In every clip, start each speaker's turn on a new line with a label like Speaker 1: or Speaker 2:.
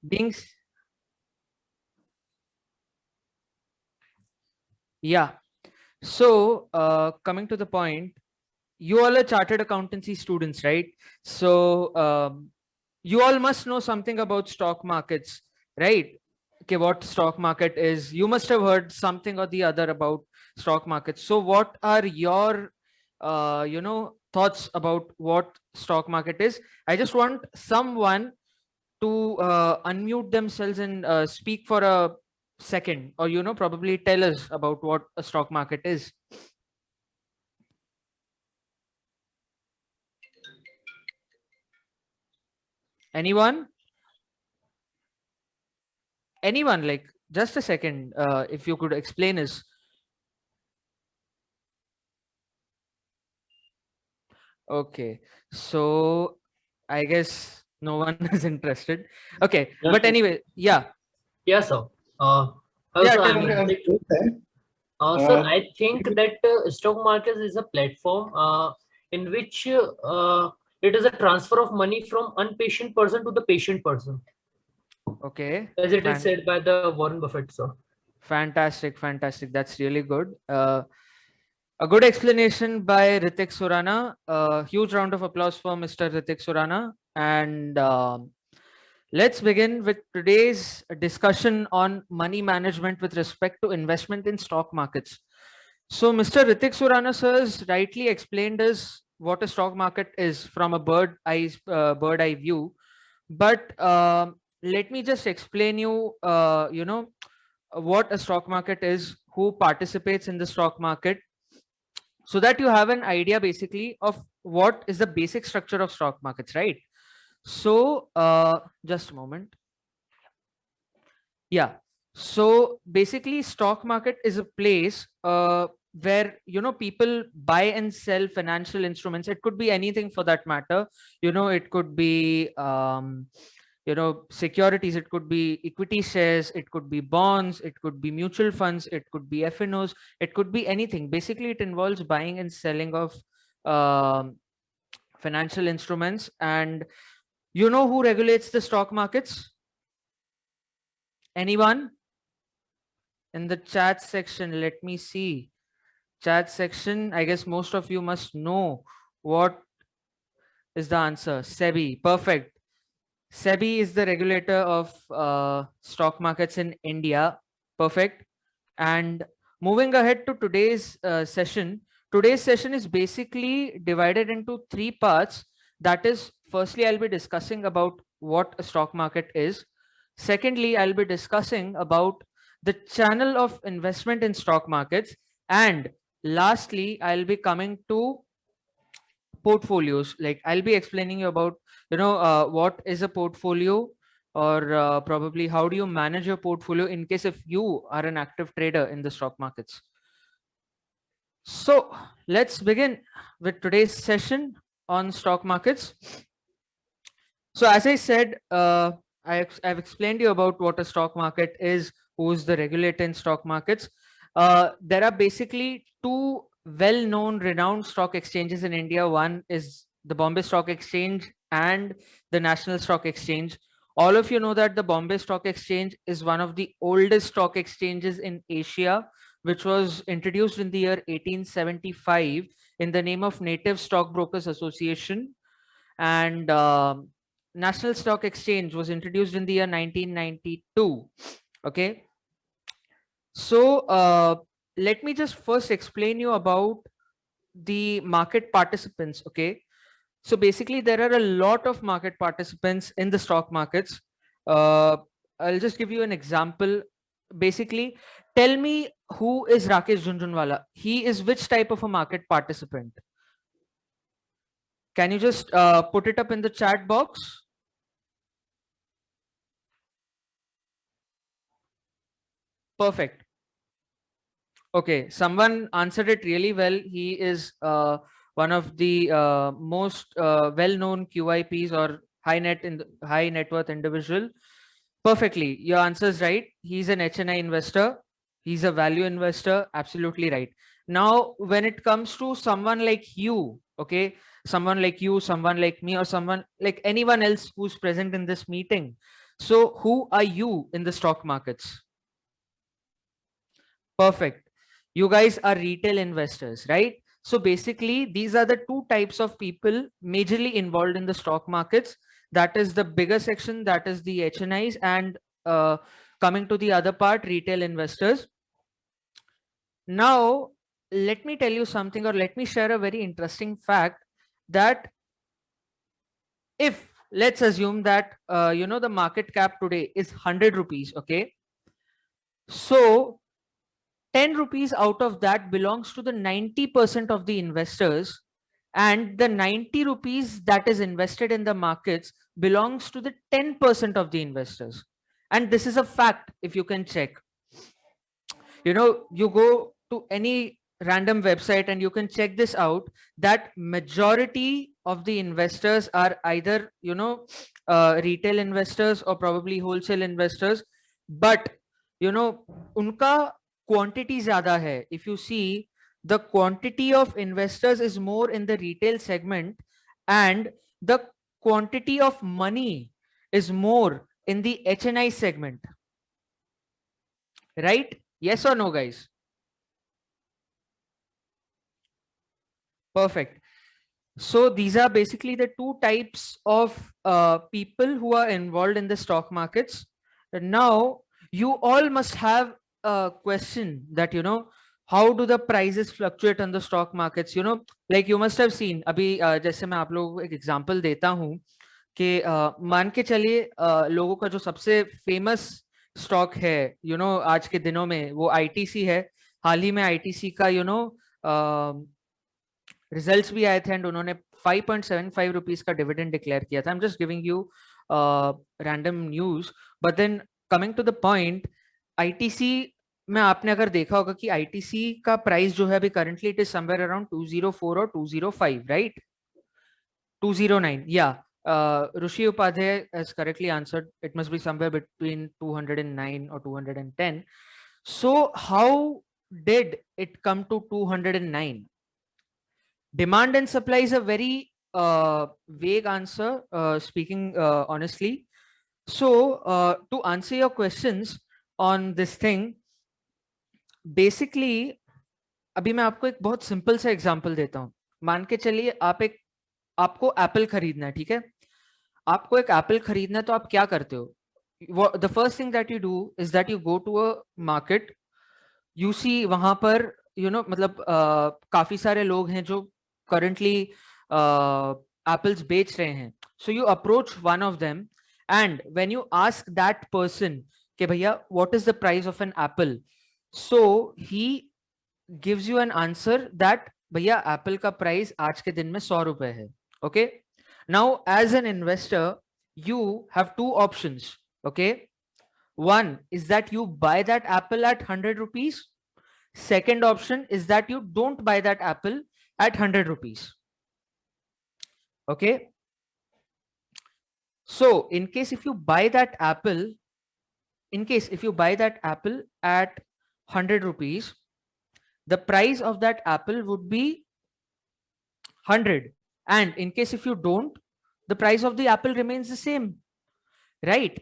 Speaker 1: being yeah. So coming to the point, you all are chartered accountancy students, right? So you all must know something about stock markets, right? Okay, what stock market is. You must have heard something or the other about stock markets. So what are your thoughts about what stock market is? I just want someone to unmute themselves and speak for a second, or probably tell us about what a stock market is. Anyone? Anyone, like, just a second, if you could explain us. Okay, so I guess no one is interested. Okay,
Speaker 2: Yeah,
Speaker 1: but anyway, yeah.
Speaker 2: yeah, sir.
Speaker 1: Yeah,
Speaker 2: Also,
Speaker 1: tell
Speaker 2: I'm
Speaker 1: me.
Speaker 2: interested. Sir, I think that stock market is a platform in which it is a transfer of money from unpatient person to the patient person,
Speaker 1: Okay,
Speaker 2: as it is said by the Warren Buffett, sir.
Speaker 1: fantastic, fantastic, that's really good. A good explanation by Ritik Surana. Huge round of applause for Mr. Ritik Surana. And let's begin with today's discussion on money management with respect to investment in stock markets. So, Mr. Ritik Surana sir has rightly explained us what a stock market is from a bird eye view. But let me just explain you, what a stock market is, who participates in the stock market, so that you have an idea basically of what is the basic structure of stock markets, right? So just a moment. Yeah, so basically stock market is a place where people buy and sell financial instruments. It could be anything for that matter. It could be securities, it could be equity shares, it could be bonds, it could be mutual funds, it could be FNOs, it could be anything. Basically it involves buying and selling of um, financial instruments. And who regulates the stock markets? Anyone in the chat section? Let me see. Chat section, I guess most of you must know what is the answer. SEBI. Perfect. SEBI is the regulator of stock markets in India. Perfect. And moving ahead to today's session is basically divided into three parts. That is, firstly, I'll be discussing about what a stock market is. Secondly, I'll be discussing about the channel of investment in stock markets. And lastly, I'll be coming to portfolios. Like, I'll be explaining you about what is a portfolio, or probably how do you manage your portfolio in case if you are an active trader in the stock markets. So let's begin with today's session on stock markets. So as I said, I've explained you about what a stock market is, who's the regulator in stock markets. There are basically two well-known, renowned stock exchanges in India. One is the Bombay Stock Exchange and the National Stock Exchange. All of you know that the Bombay Stock Exchange is one of the oldest stock exchanges in Asia, which was introduced in the year 1875 in the name of Native Stockbrokers Association. And National Stock Exchange was introduced in the year 1992. Okay, so let me just first explain you about the market participants. Okay, so basically there are a lot of market participants in the stock markets. uh, I'll just give you an example. Basically, tell me, who is Rakesh Jhunjhunwala? He is which type of a market participant? Can you just put it up in the chat box? Perfect. Okay, someone answered it really well. He is one of the most well-known QIPs, or high net worth individual. Perfectly, your answer is right. He's an HNI investor. He's a value investor. Absolutely right. Now, when it comes to someone like you, okay, someone like you, someone like me, or someone like anyone else who's present in this meeting. So who are you in the stock markets? Perfect. You guys are retail investors, right? So basically, these are the two types of people majorly involved in the stock markets. That is the bigger section, that is the HNIs, and coming to the other part, retail investors. Now, let me tell you something, or let me share a very interesting fact that if let's assume that the market cap today is 100 rupees, okay? So 10 rupees out of that belongs to the 90% of the investors, and the 90 rupees that is invested in the markets belongs to the 10% of the investors. And this is a fact. If you can check, you go to any random website and you can check this out, that majority of the investors are either retail investors or probably wholesale investors, but unka quantity zyada hai. If you see, the quantity of investors is more in the retail segment, and the quantity of money is more in the HNI segment, right? Yes or no, guys? Perfect. So these are basically the two types of people who are involved in the stock markets. And now you all must have a question that, how do the prices fluctuate on the stock markets? Like you must have seen, अभी जैसे मैं आप लोगों को एक example देता हूँ कि मान के चलिए लोगों का जो सबसे फेमस स्टॉक है आज के दिनों में वो आईटीसी है। हाल ही में आईटीसी का रिजल्ट्स भी आए थे एंड उन्होंने 5.75 रुपीस का डिविडेंड डिक्लेयर किया था। I am just giving you random news, but then coming to the point, ITC में आपने अगर देखा होगा कि आईटीसी का प्राइस जो है अभी currently it is somewhere around 204 और 205, राइट? 209, या Rushi Upadhyay has correctly answered. It must be somewhere between 209 or 210. So how did it come to 209? Demand and supply is a very vague answer, speaking honestly. So to answer your questions on this thing, basically अभी मैं आपको एक बहुत simple सा example देता हूँ। मान के चलिए आपको एप्पल खरीदना है, ठीक है? आपको एक एप्पल खरीदना है तो आप क्या करते हो? The first thing that you do is that you go to a market, you see वहां पर मतलब काफी सारे लोग हैं जो करंटली एप्पल्स बेच रहे हैं. So you approach one of them and when you ask that person कि भैया what is the price of an apple, so he gives you an answer that भैया एप्पल का प्राइस आज के दिन में 100 रुपए है. Okay, now as an investor you have two options. Okay, one is that you buy that apple at 100 rupees. Second option is that you don't buy that apple at 100 rupees. Okay, so in case if you buy that apple at 100 rupees, the price of that apple would be 100, and in case if you don't, the price of the apple remains the same, right?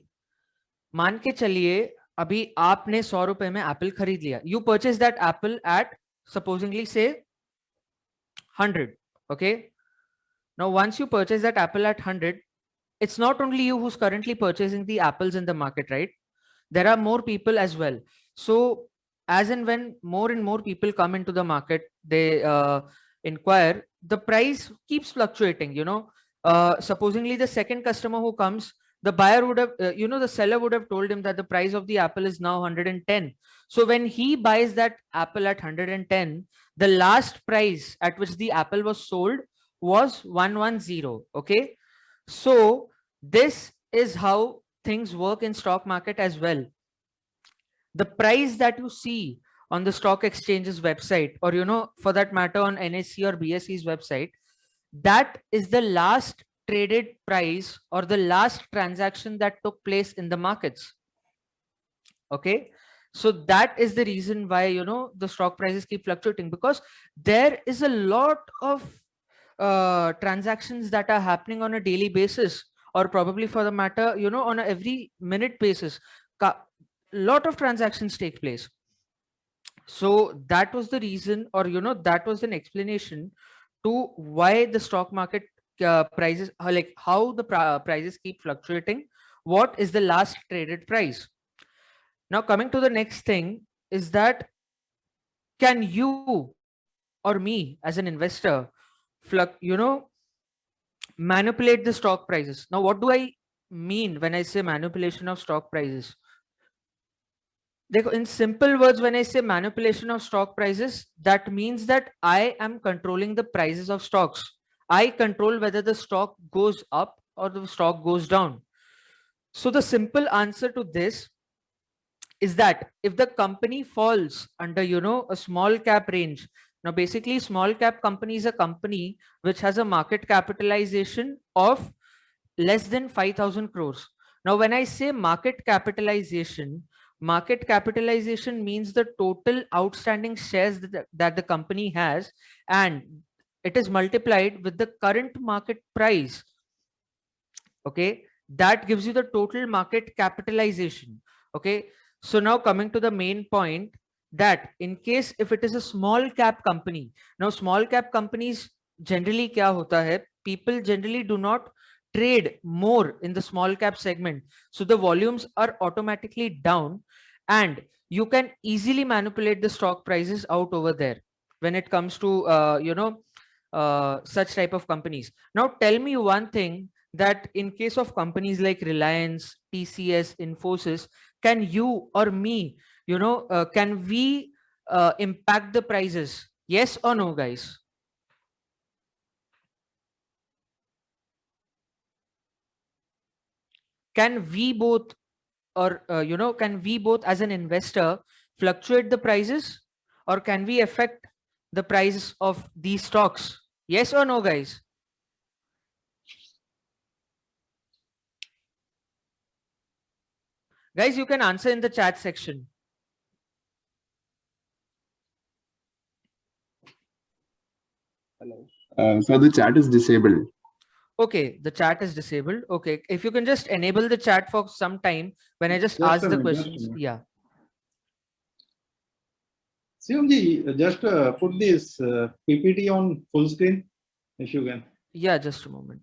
Speaker 1: मान के चलिए अभी आपने 100 रुपए में apple खरीद लिया. You purchase that apple at supposingly say 100. okay, now once you purchase that apple at 100, it's not only you who's currently purchasing the apples in the market, right? There are more people as well. So as and when more and more people come into the market, they inquire, the price keeps fluctuating. Supposingly the second customer who comes, the buyer would have the seller would have told him that the price of the apple is now 110. So when he buys that apple at 110, the last price at which the apple was sold was 110. Okay, so this is how things work in stock market as well. The price that you see on the stock exchange's website, or for that matter on NSE or BSE's website, that is the last traded price or the last transaction that took place in the markets. Okay, so that is the reason why the stock prices keep fluctuating, because there is a lot of transactions that are happening on a daily basis or probably for the matter, you know, on a every minute basis, lot of transactions take place. So that was the reason, or you know, that was an explanation to why the stock market prices, like how the prices keep fluctuating. What is the last traded price? Now coming to the next thing is that, can you or me as an investor manipulate the stock prices? Now what do I mean when I say manipulation of stock prices? In simple words, when I say manipulation of stock prices, that means that I am controlling the prices of stocks. I control whether the stock goes up or the stock goes down. So the simple answer to this is that if the company falls under, you know, a small cap range. Now basically small cap company is a company which has a market capitalization of less than 5,000 crores. Now when I say market capitalization means the total outstanding shares that the company has, and it is multiplied with the current market price. Okay, that gives you the total market capitalization. Okay, so now coming to the main point, that in case if it is a small cap company, now small cap companies generally kya hota hai, people generally do not trade more in the small cap segment, so the volumes are automatically down, and you can easily manipulate the stock prices out over there when it comes to such type of companies. Now tell me one thing, that in case of companies like Reliance, TCS, Infosys, can you or me, can we impact the prices? Yes or no, guys? Can we both, or can we both as an investor fluctuate the prices, or can we affect the price of these stocks? Yes or no, guys? Guys, you can answer in the chat section.
Speaker 3: Hello. So the chat is disabled.
Speaker 1: Okay, the chat is disabled. Okay, if you can just enable the chat for some time when I just ask the questions. Yeah.
Speaker 4: Shivam, just put this PPT on full screen, if you can.
Speaker 1: Yeah, just a moment.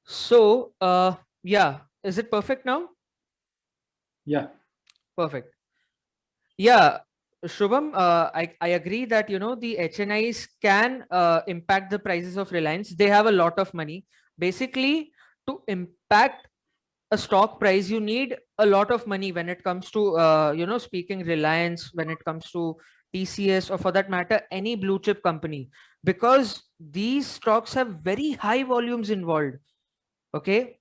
Speaker 1: So, yeah, is it perfect now?
Speaker 4: Yeah.
Speaker 1: Perfect. Yeah, Shubham, I agree that, the HNIs can impact the prices of Reliance. They have a lot of money. Basically, to impact a stock price, you need a lot of money when it comes to, speaking Reliance, when it comes to TCS, or for that matter, any blue chip company, because these stocks have very high volumes involved. Okay.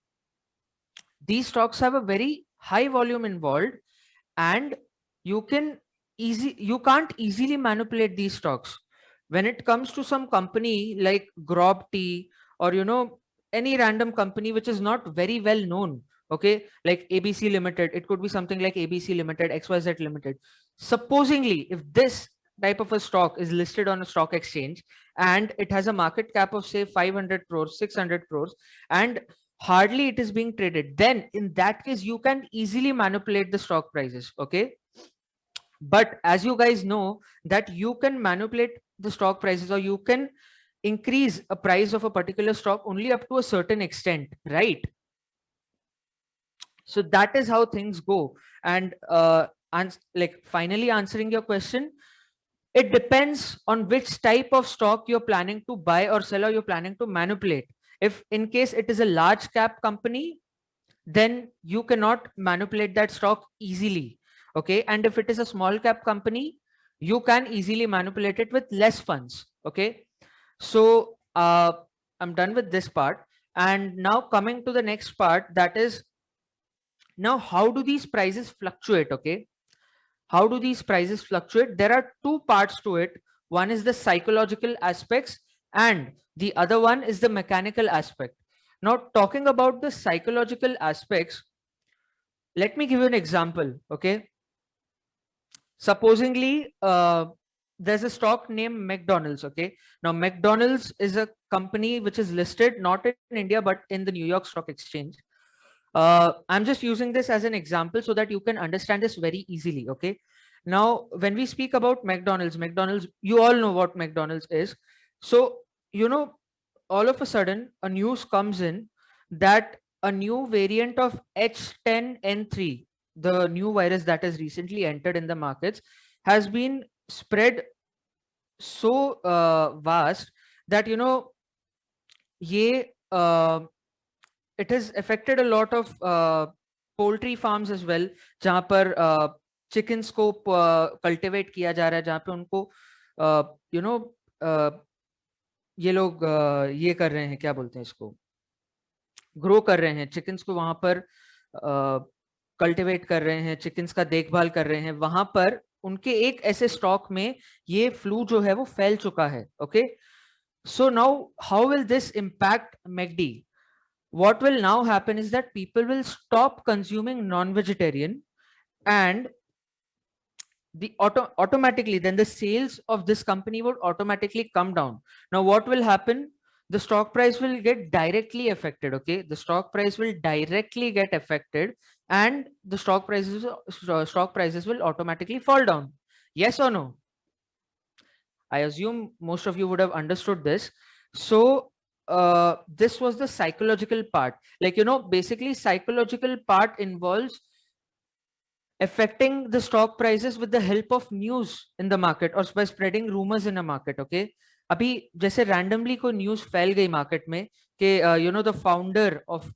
Speaker 1: These stocks have a very high volume involved, and you can't easily manipulate these stocks. When it comes to some company like Grob Tea, or any random company which is not very well known, okay, like ABC Limited, it could be something like ABC Limited, XYZ Limited. Supposingly, if this type of a stock is listed on a stock exchange and it has a market cap of say 500 crores, 600 crores, and hardly it is being traded, then in that case you can easily manipulate the stock prices. Okay, but as you guys know that you can manipulate the stock prices, or you can increase a price of a particular stock only up to a certain extent, right? So that is how things go. And like finally answering your question, it depends on which type of stock you're planning to buy or sell, or you're planning to manipulate. If in case it is a large cap company, then you cannot manipulate that stock easily. Okay, and if it is a small cap company, you can easily manipulate it with less funds. Okay, so I'm done with this part, and now coming to the next part, that is, now how do these prices fluctuate? Okay, how do these prices fluctuate? There are two parts to it. One is the psychological aspects and the other one is the mechanical aspect. Now, talking about the psychological aspects, let me give you an example. Okay. Supposingly, there's a stock named McDonald's. Okay. Now, McDonald's is a company which is listed not in India, but in the New York Stock Exchange. I'm just using this as an example so that you can understand this very easily. Okay. Now, when we speak about McDonald's, you all know what McDonald's is. So, all of a sudden, a news comes in that a new variant of H10N3, the new virus that has recently entered in the markets, has been spread so vast that, it has affected a lot of poultry farms as well, जहाँ पर chickens को cultivate किया जा रहा है, जहाँ पे उनको ये लोग ये कर रहे हैं, क्या बोलते हैं इसको, ग्रो कर रहे हैं चिकन्स को, वहां पर कल्टिवेट कर रहे हैं, चिकन्स का देखभाल कर रहे हैं, वहां पर उनके एक ऐसे स्टॉक में ये फ्लू जो है वो फैल चुका है. Okay, so now how will this impact McD? What will now happen is that people will stop consuming non-vegetarian, and automatically then the sales of this company would automatically come down. Now what will happen? The stock price will get directly affected. Okay, the stock price will directly get affected, and the stock prices will automatically fall down. Yes or no? I assume most of you would have understood this. So this was the psychological part. Like, basically psychological part involves affecting the stock prices with the help of news in the market or by spreading rumors in a market. Okay, अभी जैसे randomly कोई news फैल गई market में कि the founder of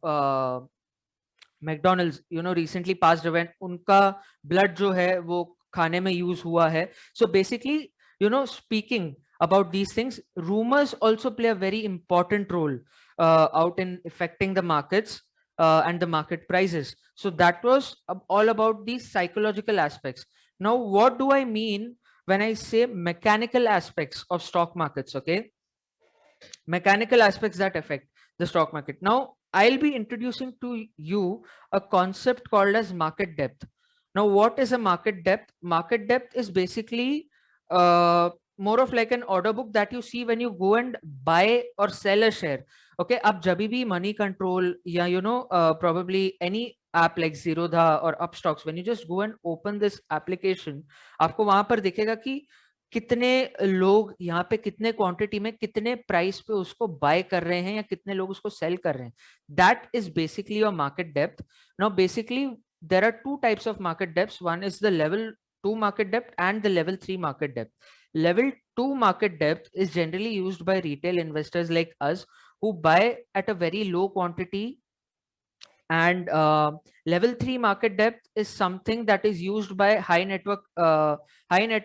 Speaker 1: McDonald's recently passed away, उनका blood जो है वो खाने में use हुआ है. So basically, speaking about these things, rumors also play a very important role out in affecting the markets and the market prices. So that was all about these psychological aspects. Now, what do I mean when I say mechanical aspects of stock markets? Okay, mechanical aspects that affect the stock market. Now, I'll be introducing to you a concept called as market depth. Now, what is a market depth? Market depth is basically more of like an order book that you see when you go and buy or sell a share. Okay, ab jabhi bhi money control ya probably any app like Zerodha or Upstocks, when you just go and open this application, आपको वहां पर दिखेगा कि कितने लोग यहाँ पे कितने क्वांटिटी में कितने प्राइस पे उसको बाय कर रहे हैं या कितने लोग उसको सेल कर रहे हैं. That is basically your market depth. Now, basically, there are two types of market depths. One is the level 2 market depth and the level 3 market depth. Level 2 market depth is generally used by retail investors like us who buy at a very low quantity, and level 3 market depth is something that is used by high net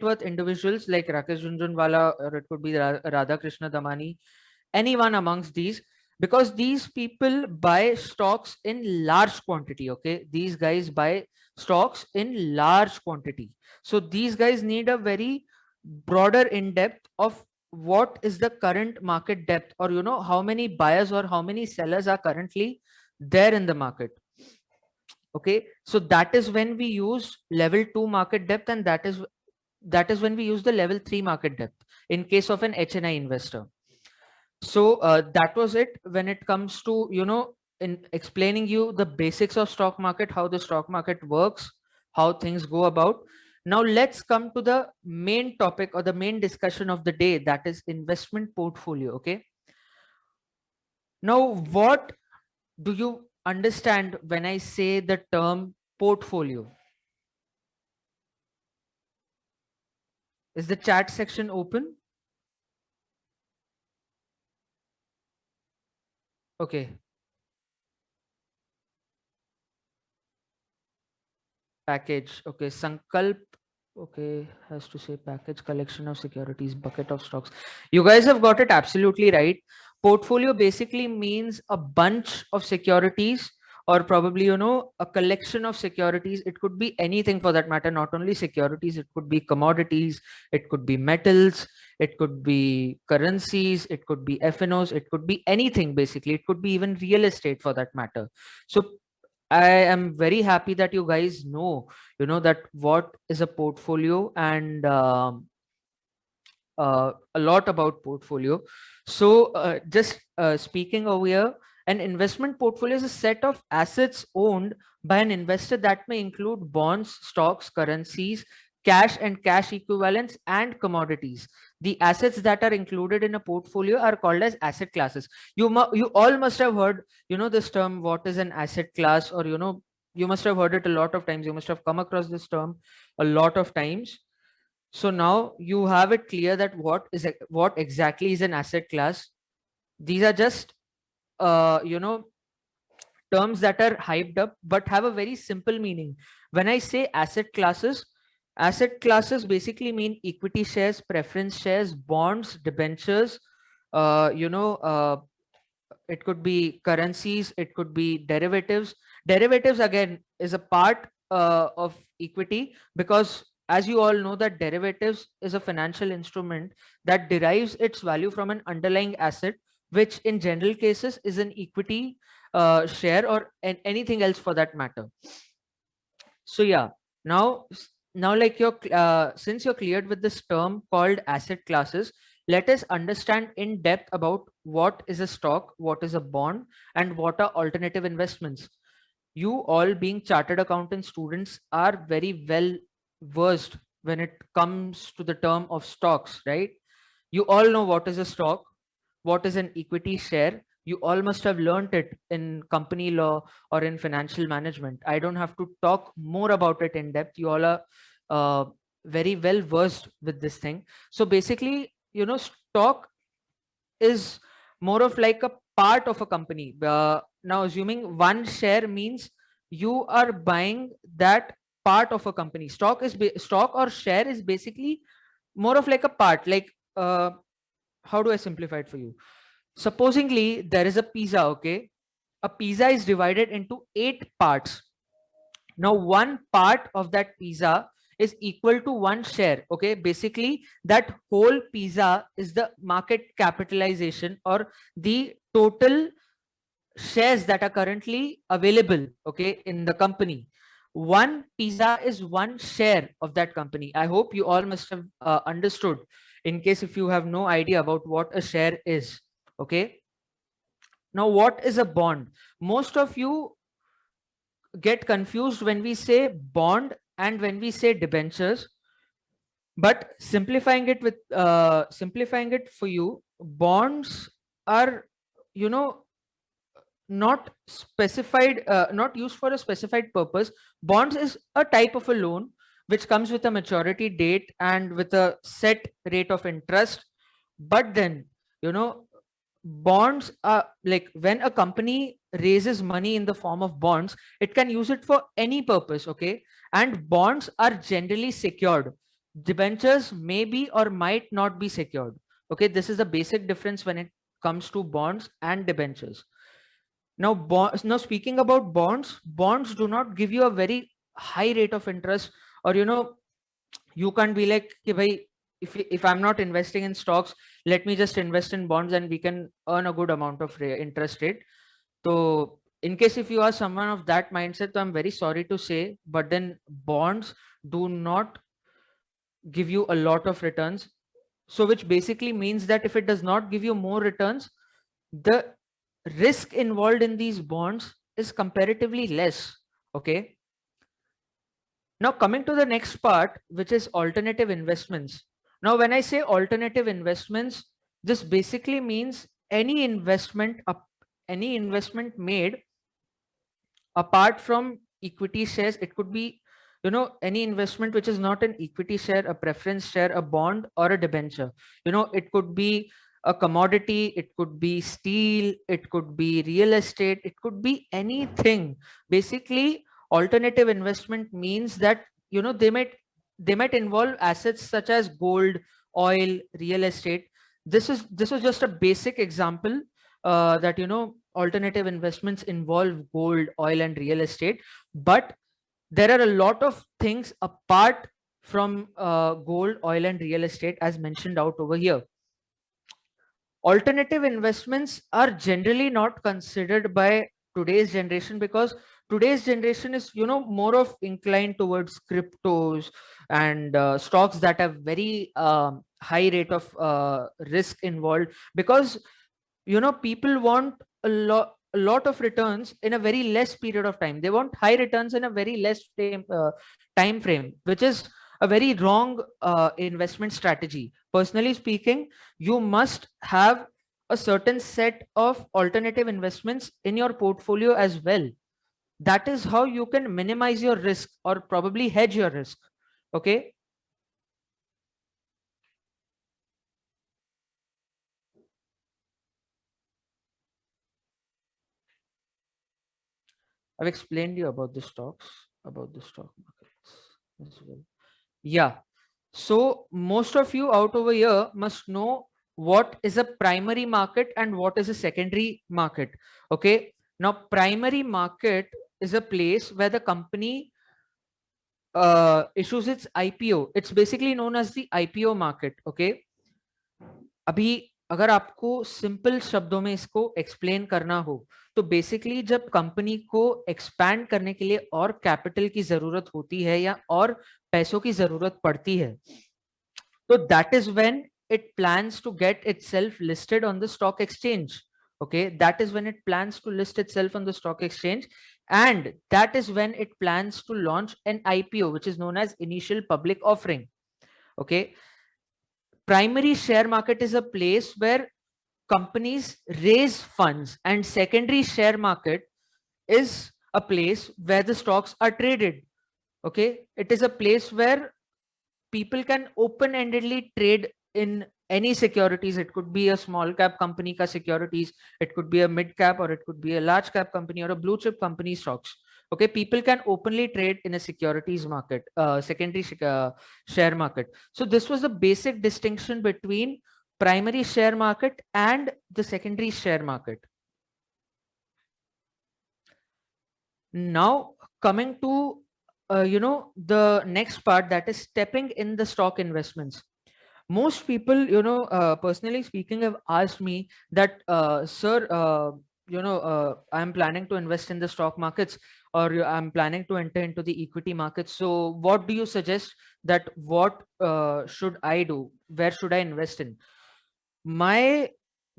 Speaker 1: worth individuals like Rakesh Jhunjhunwala, or it could be Radhakrishna Damani, anyone amongst these, because these people buy stocks in large quantity. Okay, these guys buy stocks in large quantity. So these guys need a very broader in depth of what is the current market depth, or how many buyers or how many sellers are currently there in the market. Okay, so that is when we use level 2 market depth, and that is when we use the level 3 market depth in case of an HNI investor. So that was it when it comes to in explaining you the basics of stock market, how the stock market works, how things go about. Now let's come to the main topic or the main discussion of the day, that is investment portfolio. Okay, now what do you understand when I say the term portfolio? Is the chat section open? Okay. Package. Okay. Sankalp. Okay. Has to say package, collection of securities, bucket of stocks. You guys have got it absolutely right. Portfolio basically means a bunch of securities or probably, you know, a collection of securities. It could be anything for that matter, not only securities, it could be commodities, it could be metals, it could be currencies, it could be FNOs, it could be anything basically. It could be even real estate for that matter. So I am very happy that you guys know, you know, that what is a portfolio, and a lot about portfolio. So just speaking over here, an investment portfolio is a set of assets owned by an investor that may include bonds, stocks, currencies, cash and cash equivalents, and commodities. The assets that are included in a portfolio are called as asset classes. You all must have heard, you know, this term, what is an asset class, or, you know, you must have heard it a lot of times. You must have come across this term a lot of times. So now you have it clear that what exactly is an asset class. These are just you know, terms that are hyped up but have a very simple meaning. When I say asset classes basically mean equity shares, preference shares, bonds, debentures, you know, it could be currencies, it could be derivatives. Derivatives again is a part of equity, because as you all know that derivatives is a financial instrument that derives its value from an underlying asset, which in general cases is an equity share, or anything else for that matter. So yeah, now like since you're cleared with this term called asset classes, let us understand in depth about what is a stock, what is a bond, and what are alternative investments. You all being chartered accountant students are very well versed when it comes to the term of stocks, right? You all know what is a stock, what is an equity share. You all must have learned it in company law or in financial management. I don't have to talk more about it in depth. You all are very well versed with this thing. So basically, you know, stock is more of like a part of a company. Now assuming one share means you are buying that part of a company. Stock or share is basically more of like a part. Like how do I simplify it for you? Supposingly there is a pizza, okay? A pizza is divided into 8 parts. Now one part of that pizza is equal to one share, okay? Basically that whole pizza is the market capitalization, or the total shares that are currently available, okay, in the company. One pizza is one share of that company. I hope you all must have understood, in case if you have no idea about what a share is, okay? Now what is a bond? Most of you get confused when we say bond and when we say debentures, but simplifying it for you, bonds are, you know, not specified, not used for a specified purpose. Bonds is a type of a loan which comes with a maturity date and with a set rate of interest. But then, you know, bonds are like, when a company raises money in the form of bonds, it can use it for any purpose, okay? And bonds are generally secured. Debentures may be or might not be secured, okay? This is the basic difference when it comes to bonds and debentures. Now speaking about bonds, bonds do not give you a very high rate of interest, or, you know, you can't be like, "Ki bhai, if I'm not investing in stocks, let me just invest in bonds and we can earn a good amount of interest rate." So in case if you are someone of that mindset, I'm very sorry to say, but then bonds do not give you a lot of returns. So which basically means that if it does not give you more returns, the risk involved in these bonds is comparatively less, okay? Now coming to the next part, which is alternative investments. Now when I say alternative investments, this basically means any investment made apart from equity shares. It could be, you know, any investment which is not an equity share, a preference share, a bond, or a debenture. You know, it could be a commodity, it could be steel, it could be real estate, it could be anything. Basically alternative investment means that, you know, they might involve assets such as gold, oil, real estate. This is just a basic example that, you know, alternative investments involve gold, oil, and real estate, but there are a lot of things apart from gold, oil, and real estate as mentioned out over here. Alternative investments are generally not considered by today's generation because today's generation is, you know, more of inclined towards cryptos and stocks that have very high rate of risk involved, because, you know, people want a lot of returns in a very less period of time. They want high returns in a very less time frame, which is a very wrong investment strategy. Personally speaking, you must have a certain set of alternative investments in your portfolio as well. That is how you can minimize your risk or probably hedge your risk. Okay. I've explained you about the stocks, about the stock markets as well. Yeah. So most of you out over here must know what is a primary market and what is a secondary market. Okay. Now, primary market is a place where the company issues its IPO. It's basically known as the IPO market. Okay. अभी अगर आपको simple शब्दों में इसको explain करना हो तो basically जब कंपनी को एक्सपैंड करने के लिए और कैपिटल की जरूरत होती है या और पैसों की जरूरत पड़ती है, तो that is when it plans to get itself listed on the stock exchange. Okay, that is when it plans to list itself on the stock exchange, and that is when it plans to launch an IPO, which is known as initial public offering. Okay, primary share market is a place where companies raise funds, and secondary share market is a place where the stocks are traded. Okay, it is a place where people can open-endedly trade in any securities. It could be a small cap company ka securities, it could be a mid cap, or it could be a large cap company or a blue chip company stocks. Okay, people can openly trade in a securities market, secondary share market. So this was the basic distinction between primary share market and the secondary share market. Now coming to you know, the next part, that is stepping in the stock investments. Most people, you know, personally speaking, have asked me that, sir, you know, I'm planning to invest in the stock markets, or I'm planning to enter into the equity markets. So what do you suggest that what should I do? Where should I invest in? My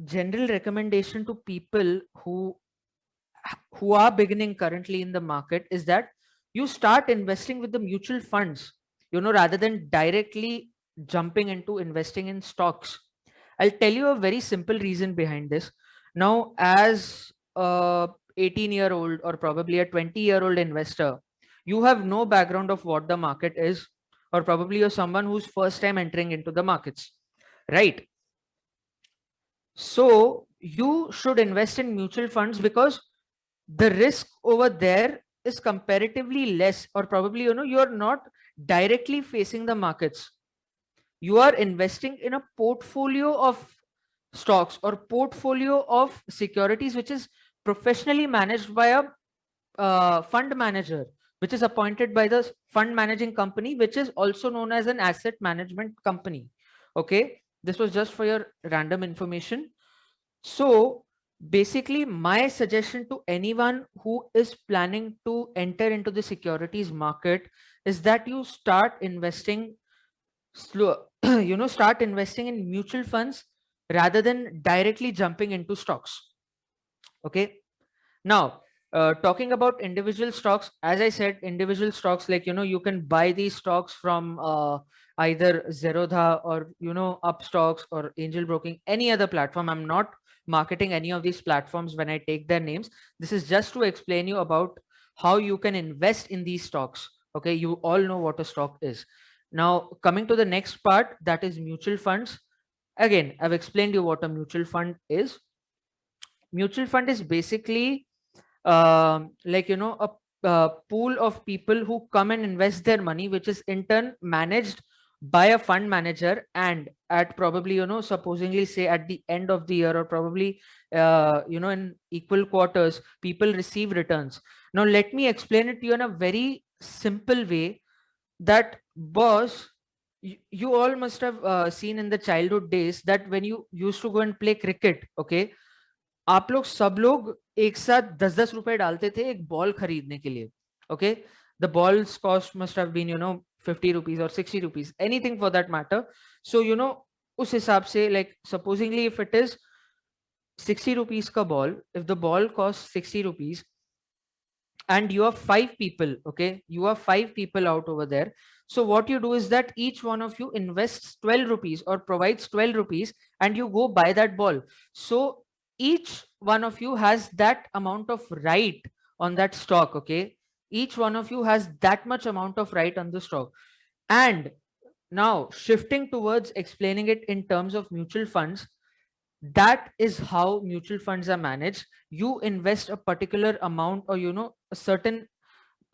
Speaker 1: general recommendation to people who are beginning currently in the market is that you start investing with the mutual funds, you know, rather than directly jumping into investing in stocks. I'll tell you a very simple reason behind this. Now, as a 18-year-old or probably a 20-year-old investor, you have no background of what the market is, or probably you're someone who's first time entering into the markets, right? So you should invest in mutual funds because the risk over there is comparatively less, or probably, you know, you're not directly facing the markets. You are investing in a portfolio of stocks or portfolio of securities, which is professionally managed by a fund manager, which is appointed by the fund managing company, which is also known as an asset management company. Okay, this was just for your random information. So basically, my suggestion to anyone who is planning to enter into the securities market is that you start investing slow, you know, start investing in mutual funds rather than directly jumping into stocks. Okay. Now, talking about individual stocks, as I said, individual stocks, like, you know, you can buy these stocks from either Zerodha or, you know, Upstocks or Angel Broking, any other platform. I'm not marketing any of these platforms when I take their names. This is just to explain you about how you can invest in these stocks. Okay, you all know what a stock is. Now, coming to the next part, that is mutual funds. Again, I've explained you what a mutual fund is. Mutual fund is basically like, you know, a pool of people who come and invest their money, which is in turn managed by a fund manager, and at probably, supposingly say at the end of the year, or probably, in equal quarters, people receive returns. Now, let me explain it to you in a very simple way that, boss, you all must have seen in the childhood days that when you used to go and play cricket, okay, आप लोग सब लोग एक साथ 10-10 रुपए डालते थे एक बॉल खरीदने के लिए, okay. The balls cost must have been 50 rupees or 60 rupees, anything for that matter. So उस हिसाब से, like supposingly if it is 60 rupees का ball, if the ball costs 60 rupees and you are 5 people, okay, you are 5 people out over there. So what you do is that each one of you invests 12 rupees or provides 12 rupees and you go buy that ball. So each one of you has that amount of right on that stock, okay. Each one of you has that much amount of right on the stock. And now shifting towards explaining it in terms of mutual funds, that is how mutual funds are managed. You invest a particular amount, or a certain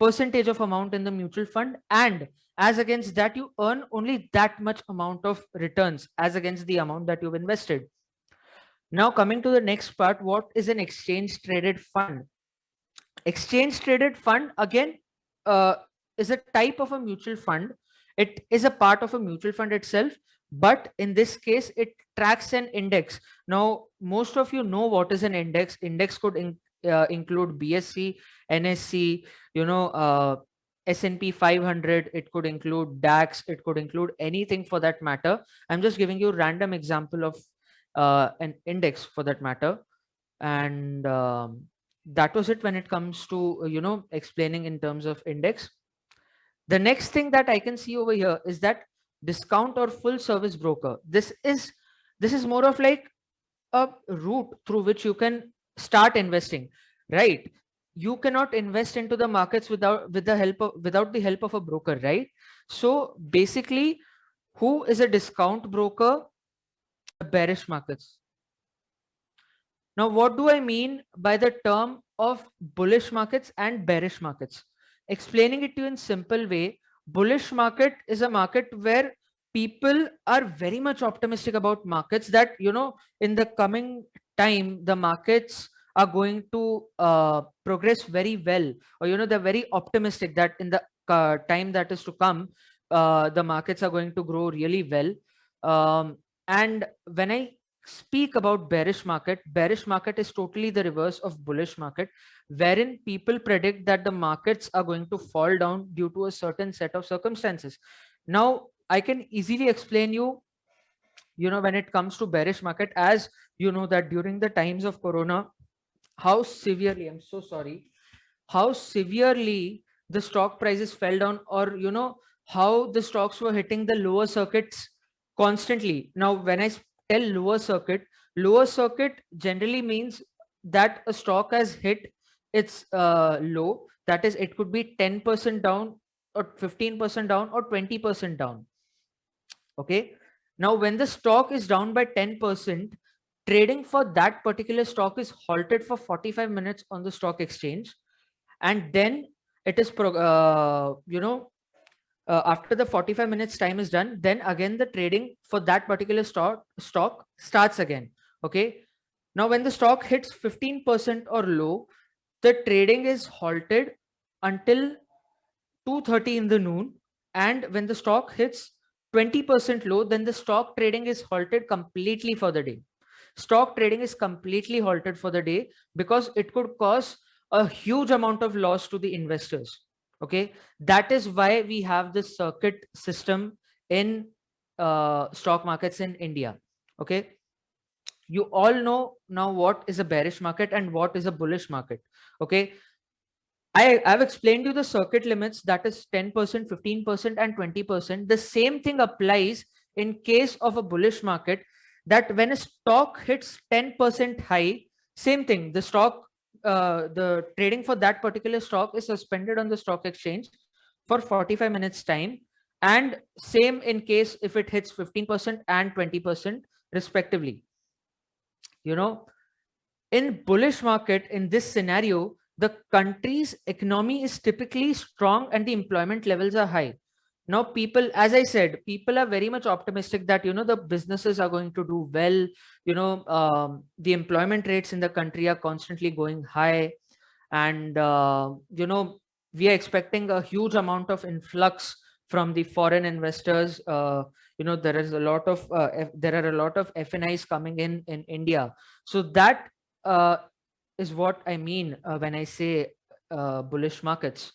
Speaker 1: percentage of amount in the mutual fund, and as against that you earn only that much amount of returns as against the amount that you've invested. Now coming to the next part, what is an exchange traded fund? Exchange traded fund again is a type of a mutual fund. It is a part of a mutual fund itself, but in this case it tracks an index. Now most of you know what is an index. Index could include BSE, NSE, S&P 500. It could include DAX. It could include anything for that matter. I'm just giving you a random example of an index for that matter. And that was it when it comes to explaining in terms of index. The next thing that I can see over here is that discount or full service broker. This is more of like a route through which you can start investing, right? You cannot invest into the markets without the help of a broker, right? So basically, who is a discount broker? The bearish markets. Now, what do I mean by the term of bullish markets and bearish markets? Explaining it to you in simple way, bullish market is a market where people are very much optimistic about markets, that in the coming time the markets are going to progress very well, or they're very optimistic that in the time that is to come, the markets are going to grow really well. And when I speak about bearish market is totally the reverse of bullish market, wherein people predict that the markets are going to fall down due to a certain set of circumstances. Now I can easily explain you when it comes to bearish market, as you know that during the times of corona, how severely, I'm so sorry, how severely the stock prices fell down, or how the stocks were hitting the lower circuits constantly. Now when I tell lower circuit generally means that a stock has hit its low, that is it could be 10% down or 15% down or 20% down, okay. Now when the stock is down by 10%, trading for that particular stock is halted for 45 minutes on the stock exchange, and then it is after the 45 minutes time is done, then again the trading for that particular stock starts again, okay. Now when the stock hits 15% or low, the trading is halted until 2:30 in the noon, and when the stock hits 20% low, then the stock trading is halted completely for the day. Stock trading is completely halted for the day because it could cause a huge amount of loss to the investors, okay. That is why we have this circuit system in stock markets in India, okay. You all know now what is a bearish market and what is a bullish market, okay. I've explained you the circuit limits, that is 10%, 15% and 20%. The same thing applies in case of a bullish market, that when a stock hits 10% high, same thing, the stock the trading for that particular stock is suspended on the stock exchange for 45 minutes time, and same in case if it hits 15% and 20% respectively. In bullish market, in this scenario, the country's economy is typically strong and the employment levels are high. Now people, as I said, people are very much optimistic that, you know, the businesses are going to do well. You know, the employment rates in the country are constantly going high, and you know, we are expecting a huge amount of influx from the foreign investors. You know, there is a lot of there are a lot of FNIs coming in India. So that uh, is what I mean when I say bullish markets.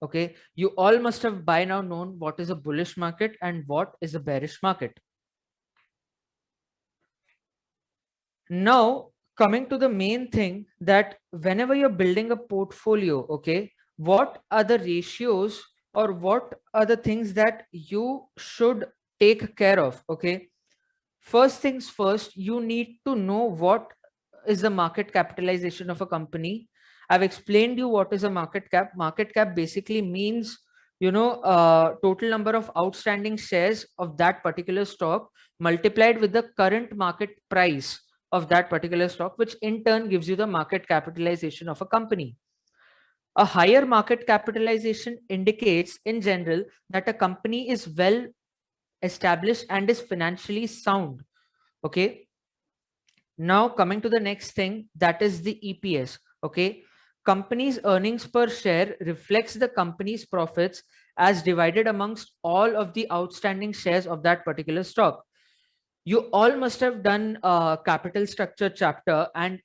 Speaker 1: Okay, you all must have by now known what is a bullish market and what is a bearish market. Now, coming to the main thing, that whenever you're building a portfolio, okay, what are the ratios or what are the things that you should take care of? Okay, first things first, you need to know what is the market capitalization of a company. I've explained you what is a market cap. Market cap basically means, you know, total number of outstanding shares of that particular stock multiplied with the current market price of that particular stock, which in turn gives you the market capitalization of a company. A higher market capitalization indicates in general that a company is well established and is financially sound. Okay, now coming to the next thing, that is the EPS. Okay, company's earnings per share reflects the company's profits as divided amongst all of the outstanding shares of that particular stock. You all must have done a capital structure chapter, and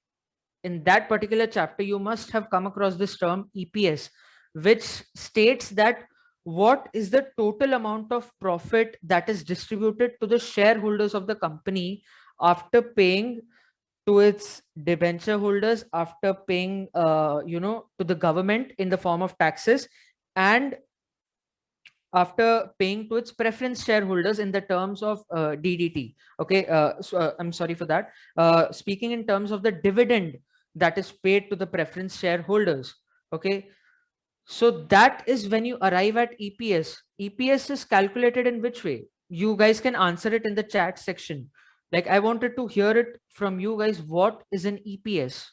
Speaker 1: in that particular chapter you must have come across this term EPS, which states that what is the total amount of profit that is distributed to the shareholders of the company after paying to its debenture holders, after paying you know, to the government in the form of taxes, and after paying to its preference shareholders in the terms of DDT. Okay, I'm sorry for that. Speaking in terms of the dividend that is paid to the preference shareholders. Okay, so that is when you arrive at EPS. EPS is calculated in which way? You guys can answer it in the chat section. Like, I wanted to hear it from you guys. What is an EPS?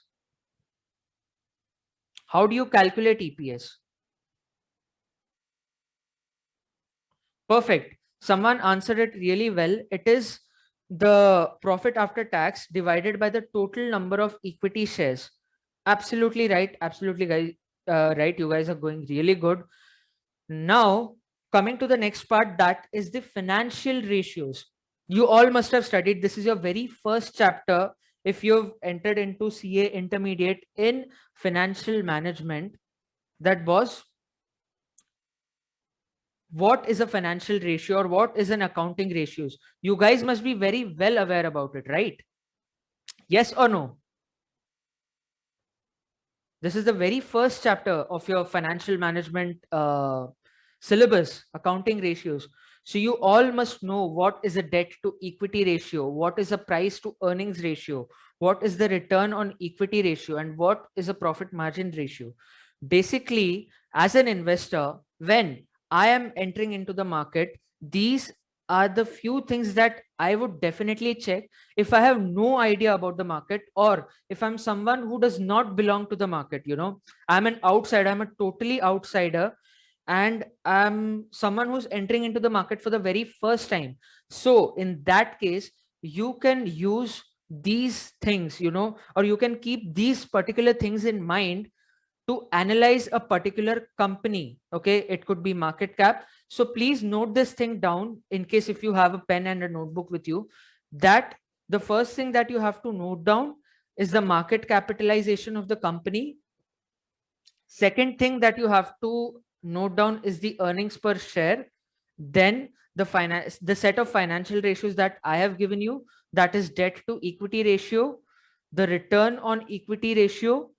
Speaker 1: How do you calculate EPS? Perfect. Someone answered it really well. It is the profit after tax divided by the total number of equity shares. Absolutely right. Absolutely, guys. Right. You guys are going really good. Now, coming to the next part, that is the financial ratios. You all must have studied. This is your very first chapter. If you've entered into CA intermediate in financial management, that was what is a financial ratio or what is an accounting ratios. You guys must be very well aware about it, right? Yes or no? This is the very first chapter of your financial management syllabus, accounting ratios. So you all must know what is a debt to equity ratio, what is a price to earnings ratio, what is the return on equity ratio, and what is a profit margin ratio. Basically, as an investor, when I am entering into the market, these are the few things that I would definitely check if I have no idea about the market, or if I'm someone who does not belong to the market. You know, I'm an outsider, I'm a totally outsider, and I'm someone who's entering into the market for the very first time. So in that case, you can use these things, you know, or you can keep these particular things in mind to analyze a particular company. Okay, it could be market cap. So please note this thing down in case if you have a pen and a notebook with you, that the first thing that you have to note down is the market capitalization of the company. Second thing that you have to note down is the earnings per share. Then the set of financial ratios that I have given you, that is debt to equity ratio, the return on equity ratio,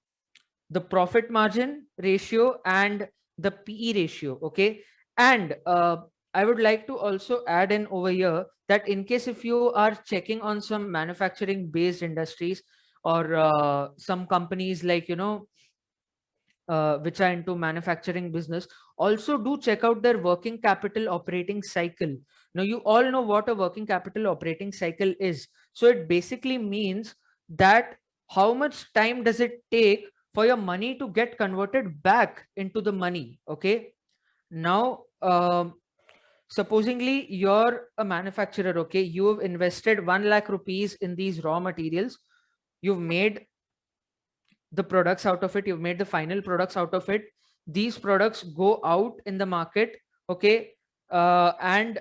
Speaker 1: the profit margin ratio, and the PE ratio. Okay, and I would like to also add in over here that in case if you are checking on some manufacturing based industries, or some companies like, you know, which are into manufacturing business, also do check out their working capital operating cycle. Now you all know what a working capital operating cycle is. So it basically means that how much time does it take for your money to get converted back into the money. Okay, now supposingly you're a manufacturer, okay, you have invested 1 lakh rupees in these raw materials, you've made the products out of it, you've made the final products out of it, these products go out in the market, okay, and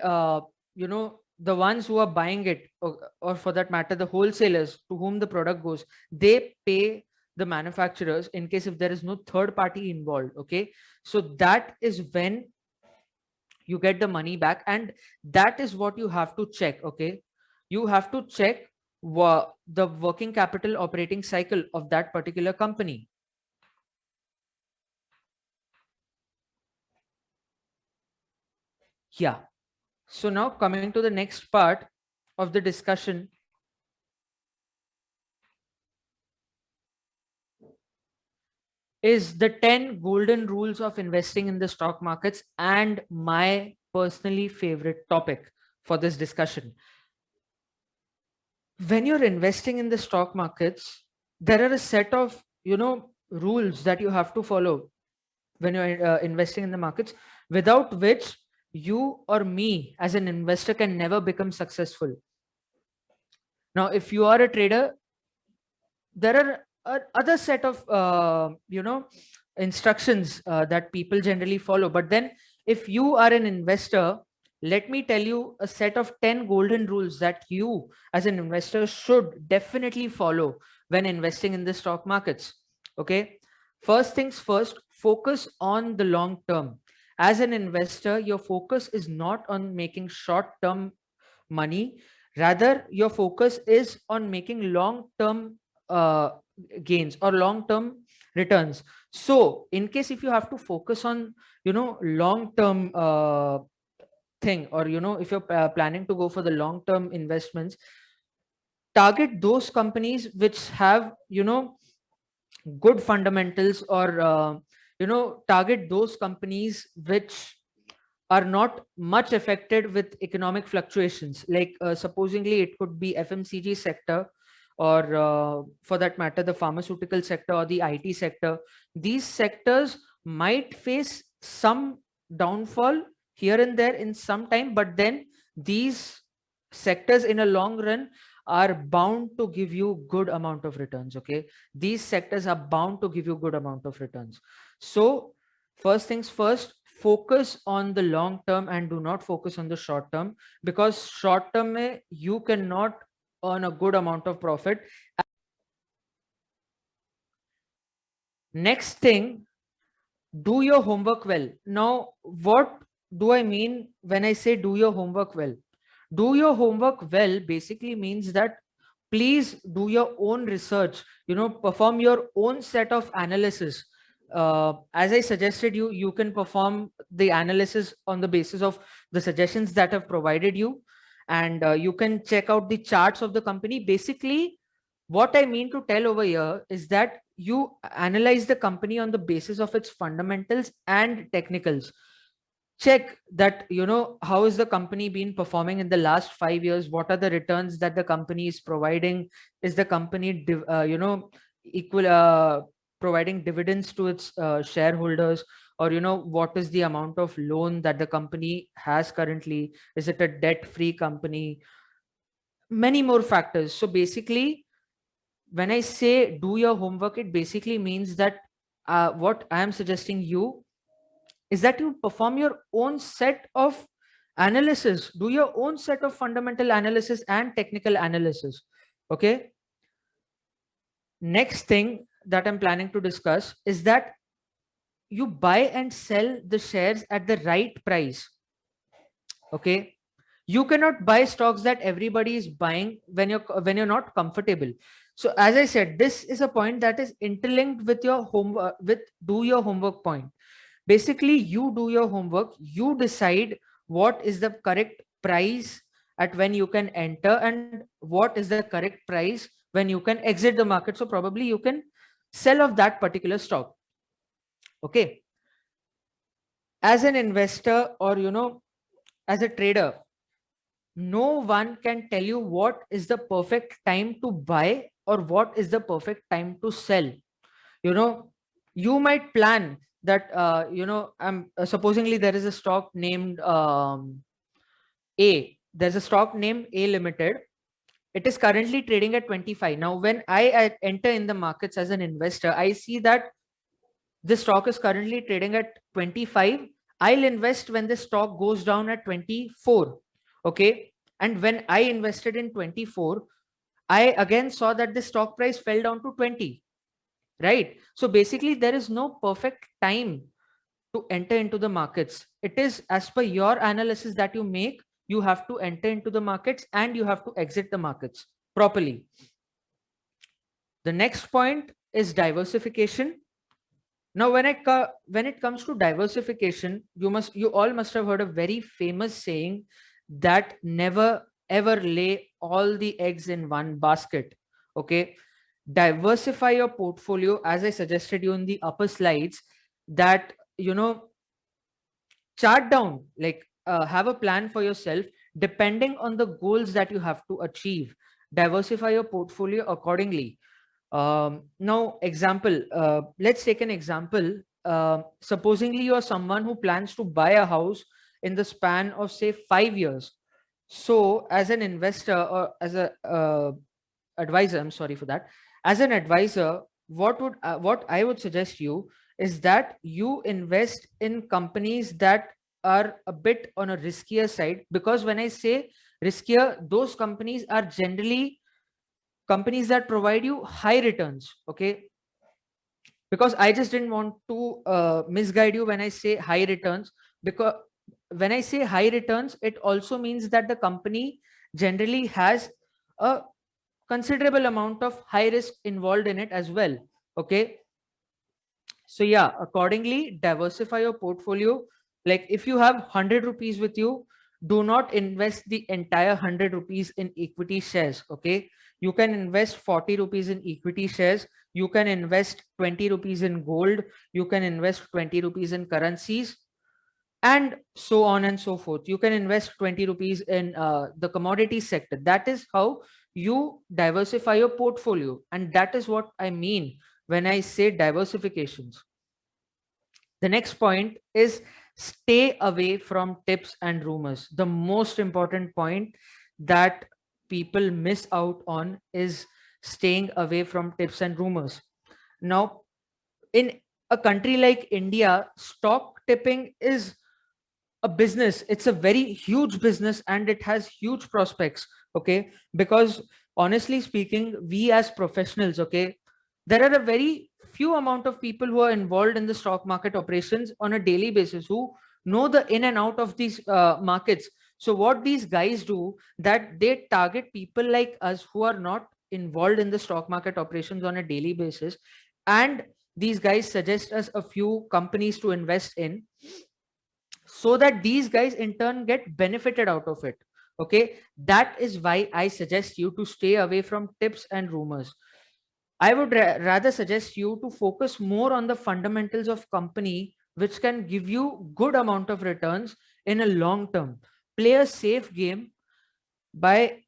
Speaker 1: you know, the ones who are buying it, or for that matter the wholesalers to whom the product goes, they pay the manufacturers in case if there is no third party involved, okay. So that is when you get the money back, and that is what you have to check, okay. You have to check the working capital operating cycle of that particular company. Yeah, so now coming to the next part of the discussion, is the 10 golden rules of investing in the stock markets, and my personally favorite topic for this discussion. When you're investing in the stock markets, there are a set of, you know, rules that you have to follow when you're investing in the markets, without which you or me as an investor can never become successful. Now, if you are a trader, there are other set of you know, instructions that people generally follow, but then if you are an investor, let me tell you a set of 10 golden rules that you as an investor should definitely follow when investing in the stock markets, okay. First things first, focus on the long term. As an investor, your focus is not on making short term money, rather your focus is on making long term uh, gains or long term returns. So in case if you have to focus on, you know, long term thing, or you know, if you're planning to go for the long term investments, target those companies which have, you know, good fundamentals, or you know, target those companies which are not much affected with economic fluctuations, like supposingly it could be FMCG sector, or for that matter the pharmaceutical sector or the IT sector. These sectors might face some downfall here and there in some time, but then these sectors in a long run are bound to give you good amount of returns, okay. These sectors are bound to give you good amount of returns. So first things first, focus on the long term and do not focus on the short term, because short term mein you cannot earn a good amount of profit. Next thing, do your homework well. Now, what do I mean when I say do your homework well? Do your homework well basically means that please do your own research, you know, perform your own set of analysis. As I suggested you, you can perform the analysis on the basis of the suggestions that I've provided you, and you can check out the charts of the company. Basically, what I mean to tell over here is that you analyze the company on the basis of its fundamentals and technicals. Check that, you know, how is the company been performing in the last 5 years, what are the returns that the company is providing, is the company you know, equal providing dividends to its shareholders, or you know, what is the amount of loan that the company has currently, is it a debt free company, many more factors. So basically, when I say do your homework, it basically means that what I am suggesting you is that you perform your own set of analysis, do your own set of fundamental analysis and technical analysis, okay. Next thing that I'm planning to discuss is that you buy and sell the shares at the right price, okay. You cannot buy stocks that everybody is buying when you're not comfortable. So as I said, this is a point that is interlinked with your homework, with do your homework point. Basically, you do your homework, you decide what is the correct price at when you can enter, and what is the correct price when you can exit the market, so probably you can sell off that particular stock, okay. As an investor, or you know, as a trader, no one can tell you what is the perfect time to buy or what is the perfect time to sell. You know, you might plan that I'm supposingly there is a stock named A. There's a stock named A Limited. It is currently trading at 25. Now, when I enter in the markets as an investor, I see that this stock is currently trading at 25. I'll invest when the stock goes down at 24. Okay. And when I invested in 24, I again saw that the stock price fell down to 20. Right. So basically, there is no perfect time to enter into the markets. It is as per your analysis that you make, you have to enter into the markets and you have to exit the markets properly. The next point is diversification. Now, when it comes to diversification, you all must have heard a very famous saying that never ever lay all the eggs in one basket. Okay. Diversify your portfolio, as I suggested you in the upper slides, that chart down, like have a plan for yourself depending on the goals that you have to achieve. Diversify your portfolio accordingly. Now, example, let's take an example. Supposingly you are someone who plans to buy a house in the span of say 5 years. So as an investor or as a advisor, I'm sorry for that, as an advisor, what I would suggest you is that you invest in companies that are a bit on a riskier side, because when I say riskier, those companies are generally companies that provide you high returns. Okay. Because I just didn't want to misguide you when I say high returns, because when I say high returns, it also means that the company generally has a considerable amount of high risk involved in it as well. Okay. So yeah, accordingly, diversify your portfolio. Like if you have 100 rupees with you, do not invest the entire 100 rupees in equity shares. Okay. You can invest 40 rupees in equity shares. You can invest 20 rupees in gold. You can invest 20 rupees in currencies, and so on and so forth. You can invest 20 rupees in the commodity sector. That is how you diversify your portfolio. And that is what I mean when I say diversifications. The next point is stay away from tips and rumors. The most important point that people miss out on is staying away from tips and rumors. Now, in a country like India, stock tipping is a business. It's a very huge business and it has huge prospects. Okay. Because honestly speaking, we as professionals, okay, there are a very few amount of people who are involved in the stock market operations on a daily basis, who know the in and out of these markets. So what these guys do, that they target people like us who are not involved in the stock market operations on a daily basis, and these guys suggest us a few companies to invest in, so that these guys in turn get benefited out of it. Okay. That is why I suggest you to stay away from tips and rumors. I would rather suggest you to focus more on the fundamentals of company, which can give you good amount of returns in a long term. Play a safe game by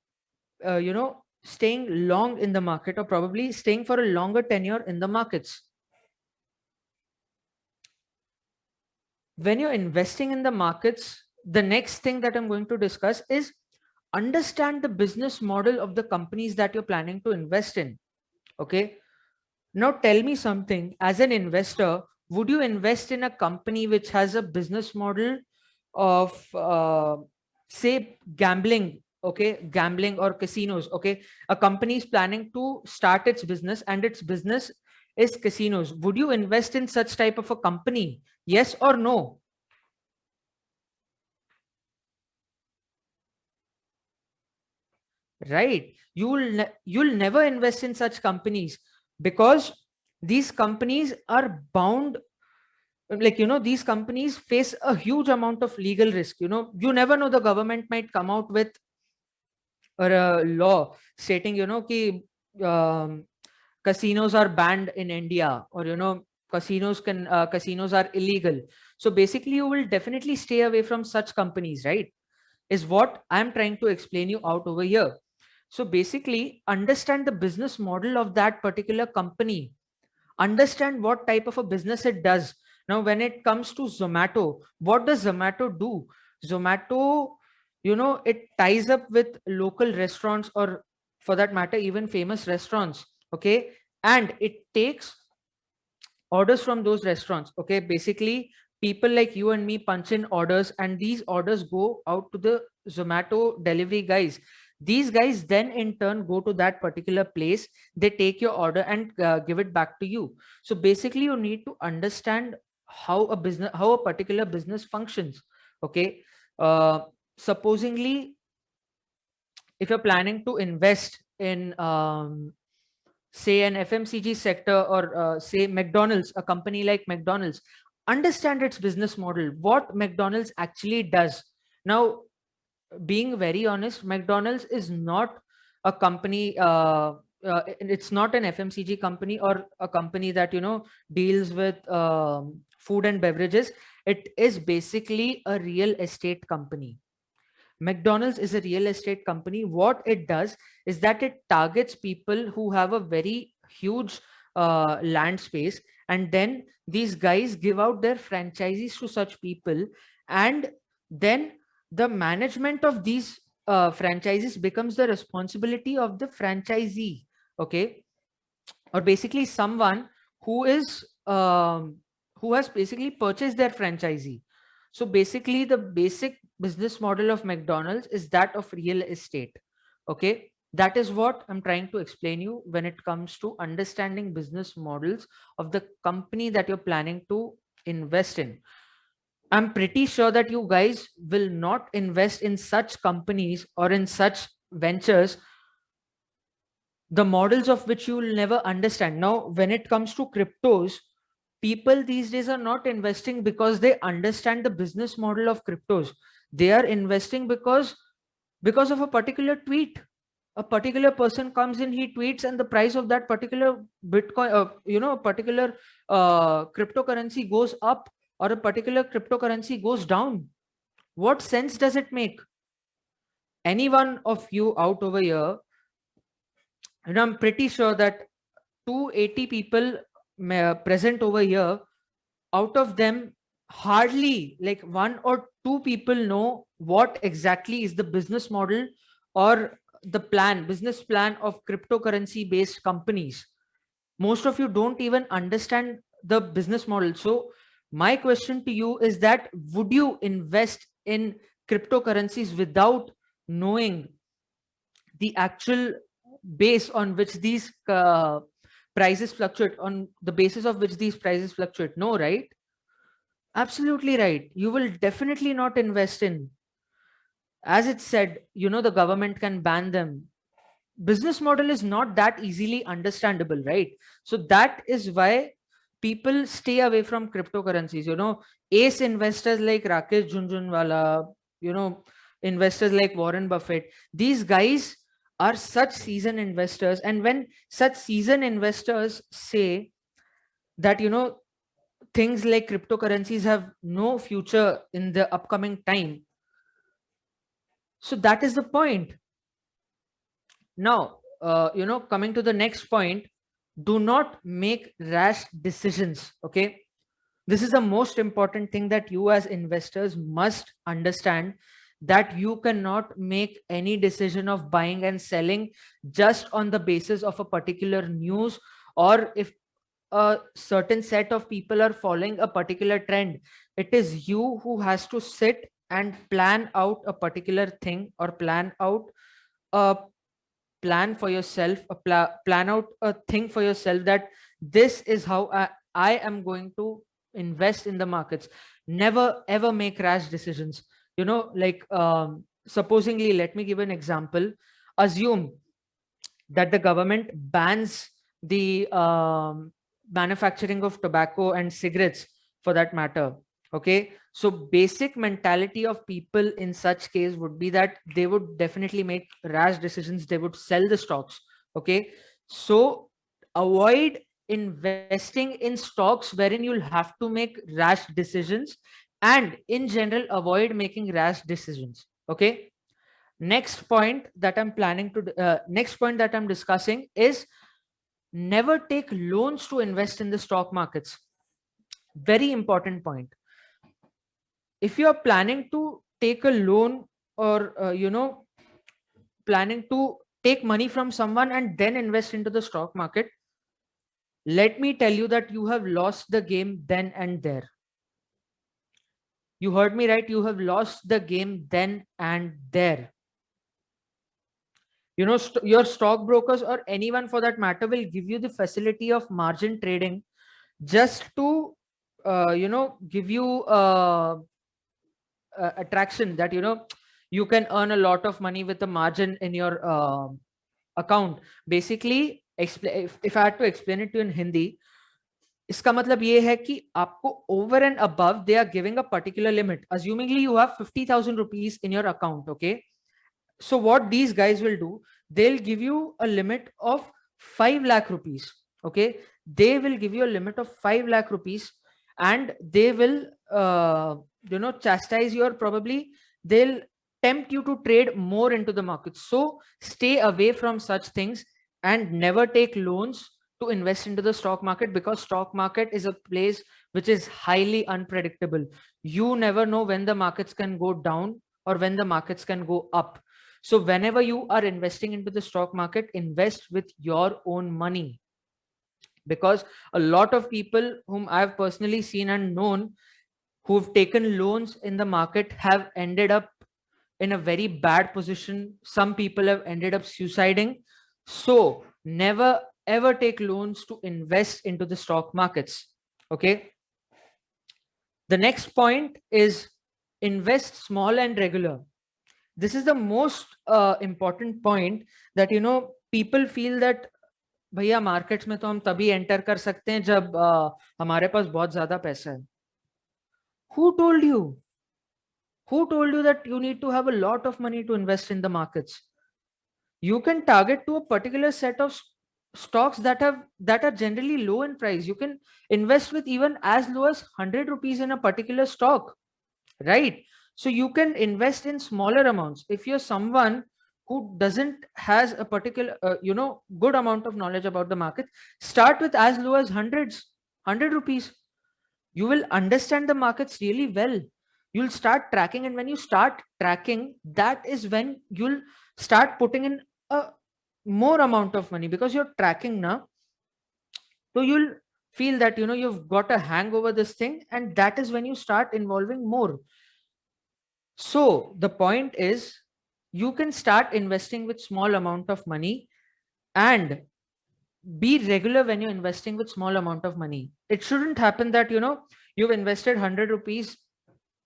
Speaker 1: staying long in the market, or probably staying for a longer tenure in the markets. When you're investing in the markets, the next thing that I'm going to discuss is understand the business model of the companies that you're planning to invest in. Okay. Now tell me something, as an investor, would you invest in a company which has a business model of say gambling? Okay. Gambling or casinos. Okay. A company is planning to start its business and its business is casinos. Would you invest in such type of a company? Yes or no? Right. You'll never invest in such companies, because these companies are bound, like these companies face a huge amount of legal risk. You never know, the government might come out with a law stating ki, casinos are banned in India, or casinos are illegal. So basically you will definitely stay away from such companies, right? Is what I'm trying to explain you out over here. So basically understand the business model of that particular company. Understand what type of a business it does. Now, when it comes to Zomato, what does Zomato do? Zomato, it ties up with local restaurants, or for that matter, even famous restaurants. Okay. And it takes orders from those restaurants. Okay. Basically, people like you and me punch in orders, and these orders go out to the Zomato delivery guys. These guys then in turn go to that particular place, they take your order and give it back to you. So basically, you need to understand how a particular business functions. Okay. Supposingly, if you're planning to invest in say an FMCG sector, or say McDonald's, a company like McDonald's, understand its business model, what McDonald's actually does. Now, being very honest, McDonald's is not a company, it's not an FMCG company or a company that, deals with food and beverages. It is basically a real estate company. McDonald's is a real estate company. What it does is that it targets people who have a very huge land space, and then these guys give out their franchises to such people, and then the management of these franchises becomes the responsibility of the franchisee. Okay. Or basically someone who is who has basically purchased their franchisee. So basically, the basic business model of McDonald's is that of real estate. Okay. That is what I'm trying to explain you when it comes to understanding business models of the company that you're planning to invest in. I'm pretty sure that you guys will not invest in such companies or in such ventures, the models of which you will never understand. Now, when it comes to cryptos, people these days are not investing because they understand the business model of cryptos. They are investing because of a particular tweet. A particular person comes in, he tweets, and the price of that particular Bitcoin, a particular cryptocurrency goes up, or a particular cryptocurrency goes down. What sense does it make? Any one of you out over here, and I'm pretty sure that 280 people present over here, out of them, hardly like 1 or 2 people know what exactly is the business model or the business plan of cryptocurrency based companies. Most of you don't even understand the business model. So my question to you is that, would you invest in cryptocurrencies without knowing the actual base on which these prices fluctuate, on the basis of which these prices fluctuate? No, right? Absolutely right. You will definitely not invest in. As it said, the government can ban them. Business model is not that easily understandable, right? So that is why people stay away from cryptocurrencies. Ace investors like Rakesh Jhunjhunwala, investors like Warren Buffett, these guys are such seasoned investors. And when such seasoned investors say that, things like cryptocurrencies have no future in the upcoming time, so that is the point. Now, coming to the next point, do not make rash decisions. Okay. This is the most important thing that you as investors must understand, that you cannot make any decision of buying and selling just on the basis of a particular news, or if a certain set of people are following a particular trend. It is you who has to sit and plan out a particular thing, or plan out a plan for yourself, plan out a thing for yourself, that this is how I am going to invest in the markets. Never ever make rash decisions. Like supposingly, let me give an example. Assume that the government bans the manufacturing of tobacco and cigarettes, for that matter. Okay. So basic mentality of people in such case would be that they would definitely make rash decisions. They would sell the stocks. Okay. So avoid investing in stocks wherein you'll have to make rash decisions, and in general avoid making rash decisions. Okay. Next point that I'm discussing is, never take loans to invest in the stock markets. Very important point. If you are planning to take a loan or planning to take money from someone and then invest into the stock market, let me tell you that you have lost the game then and there. You heard me right. You have lost the game then and there. You know, your stockbrokers or anyone for that matter will give you the facility of margin trading just to, give you attraction that, you can earn a lot of money with the margin in your account. Basically, if I had to explain it to you in Hindi, इसका मतलब ये है कि आपको over and above they are giving a particular limit. Assumingly you have 50,000 rupees in your account, okay? So what these guys will do, they'll give you a limit of 5 lakh rupees, okay? They will give you a limit of 5 lakh rupees and they will, chastise your, probably they'll tempt you to trade more into the market. So stay away from such things and never take loans to invest into the stock market, because stock market is a place which is highly unpredictable. You never know when the markets can go down or when the markets can go up. So whenever you are investing into the stock market, invest with your own money, because a lot of people whom I've personally seen and known who've taken loans in the market have ended up in a very bad position. Some people have ended up suiciding. So never ever take loans to invest into the stock markets. Okay. The next point is invest small and regular. This is the most important point that, people feel that भैया markets में तो हम तभी enter कर सकते हैं जब हमारे पास बहुत ज्यादा पैसा है. Who told you? Who told you that you need to have a lot of money to invest in the markets? You can target to a particular set of stocks that are generally low in price. You can invest with even as low as 100 rupees in a particular stock, right? So you can invest in smaller amounts. If you're someone who doesn't has a particular good amount of knowledge about the market, start with as low as 100 rupees. You will understand the markets really well. You'll start tracking, and when you start tracking, that is when you'll start putting in a more amount of money, because you're tracking now. So you'll feel that you've got a hang over this thing, and that is when you start involving more. So the point is, you can start investing with small amount of money and be regular when you're investing with small amount of money. It shouldn't happen that you've invested 100 rupees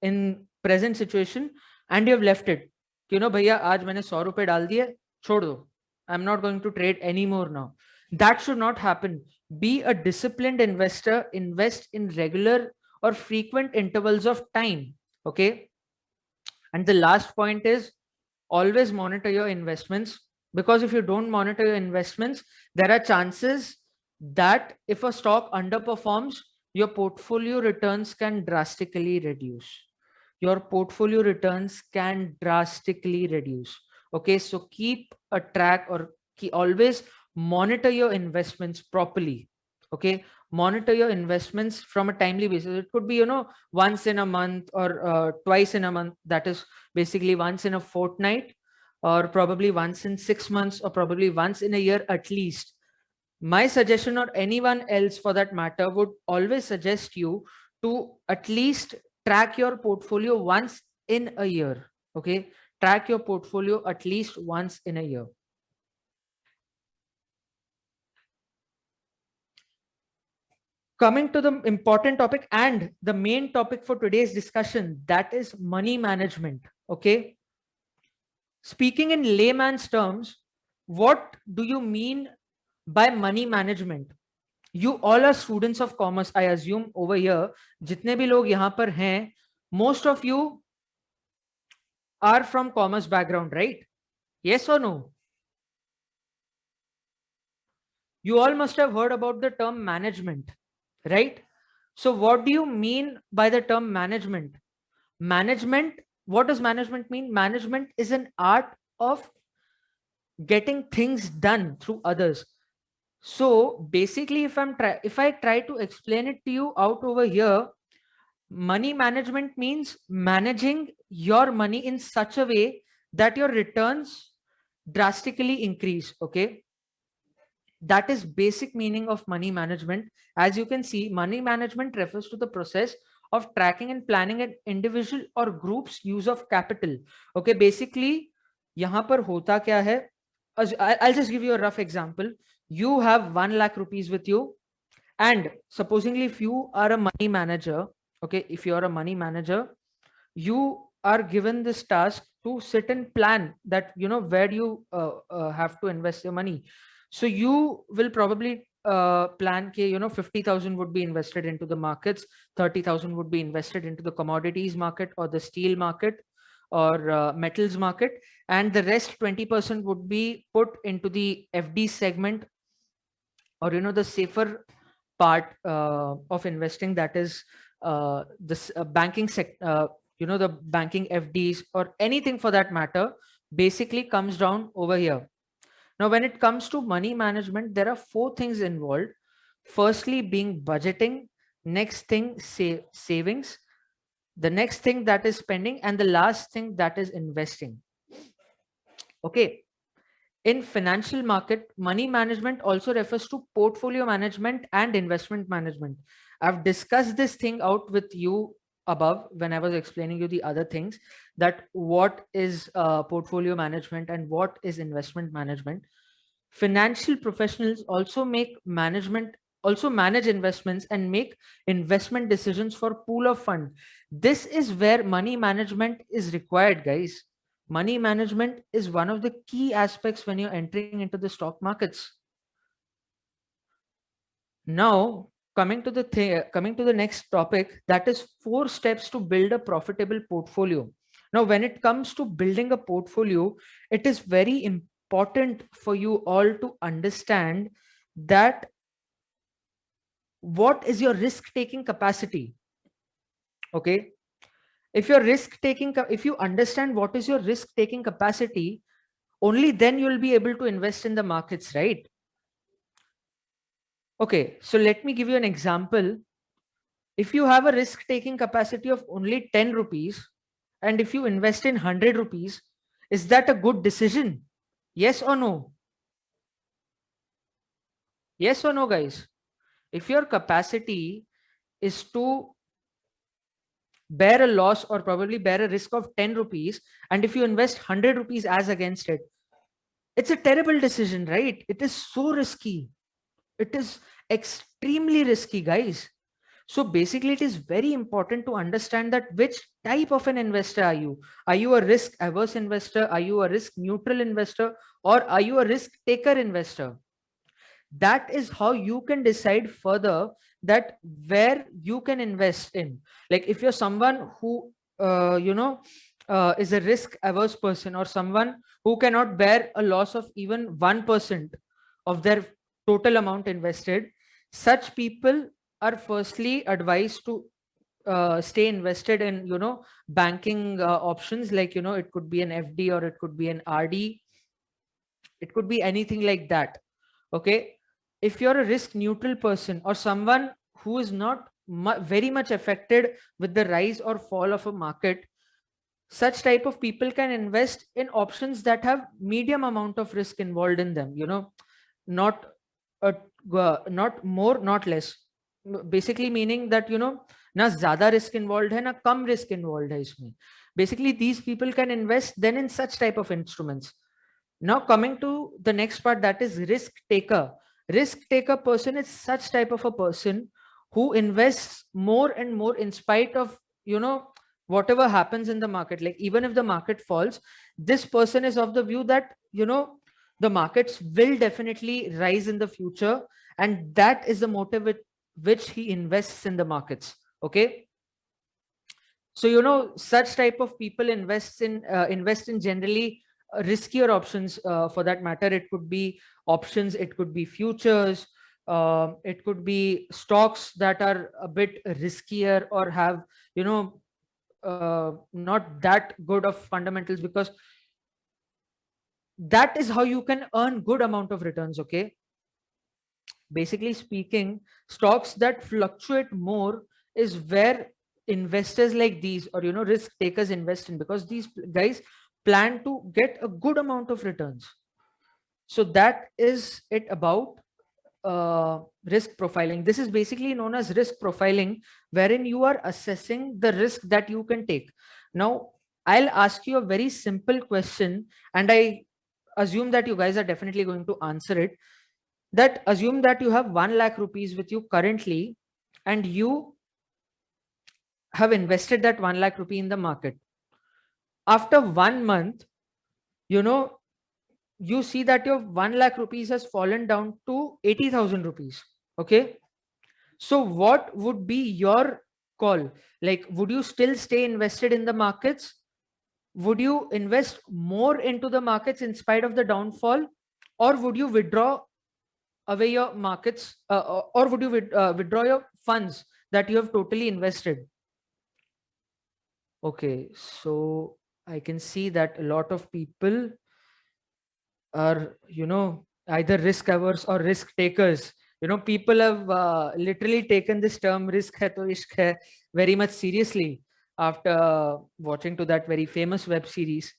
Speaker 1: in present situation and you've left it. भैया आज मैंने 100 रुपए डाल दिए, छोड़ दो. I'm not going to trade anymore now. That should not happen. Be a disciplined investor. Invest in regular or frequent intervals of time. Okay. And the last point is, always monitor your investments, because if you don't monitor your investments, there are chances that if a stock underperforms, your portfolio returns can drastically reduce. Your portfolio returns can drastically reduce. Okay, so keep a track, or always monitor your investments properly. Okay, monitor your investments from a timely basis. It could be, once in a month or twice in a month. That is basically once in a fortnight, or probably once in 6 months, or probably once in a year at least. My suggestion, or anyone else for that matter, would always suggest you to at least track your portfolio once in a year. Okay, track your portfolio at least once in a year. Coming to the important topic and the main topic for today's discussion, that is money management. Okay. Speaking in layman's terms, what do you mean by money management? You all are students of commerce, I assume over here. Jitne bhi log yahan par hain, most of you are from commerce background, right? Yes or no? You all must have heard about the term management, right? So what do you mean by the term management? Management, what does management mean? Management is an art of getting things done through others. So basically, if I try to explain it to you out over here, money management means managing your money in such a way that your returns drastically increase. Okay, that is basic meaning of money management. As you can see, money management refers to the process of tracking and planning an individual or group's use of capital. Okay, basically यहाँ पर होता क्या है? I'll just give you a rough example. You have 1 lakh rupees with you, and supposingly if you are a money manager, okay, if you are a money manager, you are given this task to sit and plan that, you know, where you have to invest your money. So you will probably plan ke, you know, 50,000 would be invested into the markets, 30,000 would be invested into the commodities market or the steel market or metals market, and the rest 20% would be put into the FD segment, or, you know, the safer part of investing, that is this banking sector, you know, the banking FDs or anything for that matter, basically comes down over here. Now, when it comes to money management, there are 4 things involved. Firstly, being budgeting, next thing, savings, the next thing that is spending, and the last thing that is investing. Okay. In financial market, money management also refers to portfolio management and investment management. I've discussed this thing out with you above when I was explaining you the other things, that what is portfolio management and what is investment management. Financial professionals also manage investments and make investment decisions for pool of fund. This is where money management is required, guys. Money management is one of the key aspects when you're entering into the stock markets. Now, coming to the next topic, that is 4 steps to build a profitable portfolio. Now, when it comes to building a portfolio, it is very important for you all to understand that what is your risk-taking capacity. Okay. If you understand what is your risk-taking capacity, only then you'll be able to invest in the markets, right? Okay, so let me give you an example. If you have a risk-taking capacity of only 10 rupees, and if you invest in 100 rupees, is that a good decision? Yes or no? Yes or no, guys? If your capacity is to bear a loss or probably bear a risk of 10 rupees, and if you invest 100 rupees as against it, it's a terrible decision, right? It is so risky. It is extremely risky, guys. So basically, it is very important to understand that which type of an investor are you? Are you a risk averse investor? Are you a risk neutral investor? Or are you a risk taker investor? That is how you can decide further that where you can invest in. Like if you're someone who, is a risk averse person, or someone who cannot bear a loss of even 1% of their total amount invested, such people are firstly advised to stay invested in, you know, banking options, like, you know, it could be an FD or it could be an RD. It could be anything like that. Okay. If you're a risk neutral person or someone who is not very much affected with the rise or fall of a market, such type of people can invest in options that have medium amount of risk involved in them, you know, not not more, not less. Basically meaning that, you know, na zyada risk involved hai, na kam risk involved hai isme. Basically these people can invest then in such type of instruments. Now coming to the next part, that is risk taker. Risk taker person is such type of a person who invests more and more in spite of, you know, whatever happens in the market. Like even if the market falls, this person is of the view that, you know, the markets will definitely rise in the future, and that is the motive with which he invests in the markets. Okay. So, you know, such type of people invest in generally riskier options. For that matter, it could be options, it could be futures, it could be stocks that are a bit riskier or have, you know, not that good of fundamentals, because that is how you can earn good amount of returns. Okay. basically speaking, stocks that fluctuate more is where investors like these, or risk takers invest in, because these guys plan to get a good amount of returns. So that is it about risk profiling. This is basically known as risk profiling, wherein you are assessing the risk that you can take. Now, I'll ask you a very simple question, and I assume that you guys are definitely going to answer it. That assume that you have 1 lakh rupees with you currently, and you have invested that 1 lakh rupee in the market. After 1 month, you see that your 1 lakh rupees has fallen down to 80,000 rupees. Okay. So what would be your call? Like, would you still stay invested in the markets? Would you invest more into the markets in spite of the downfall? Or would you withdraw away your markets, or would you withdraw your funds that you have totally invested? Okay, so I can see that a lot of people are, either risk averse or risk takers. People have literally taken this term risk hai to ishq hai very much seriously after watching to that very famous web series.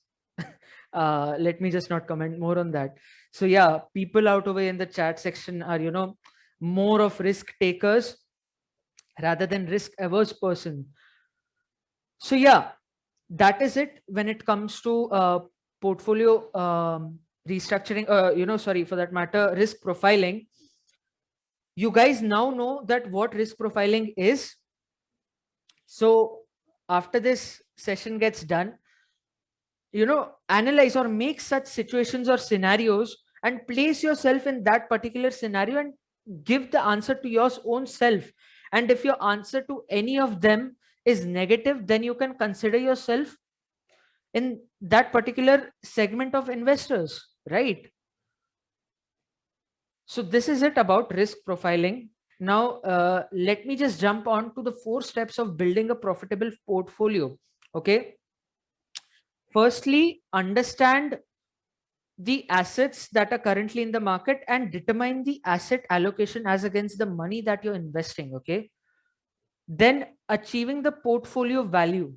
Speaker 1: Let me just not comment more on that. So yeah, people out over in the chat section are, more of risk takers rather than risk averse person. So yeah, that is it when it comes to portfolio restructuring, sorry, for that matter, risk profiling. You guys now know that what risk profiling is. So after this session gets done, analyze or make such situations or scenarios and place yourself in that particular scenario and give the answer to your own self. And if your answer to any of them is negative, then you can consider yourself in that particular segment of investors, right? So this is it about risk profiling. Now, let me just jump on to the 4 steps of building a profitable portfolio. Okay. Firstly, understand the assets that are currently in the market and determine the asset allocation as against the money that you're investing. Okay. Then achieving the portfolio value.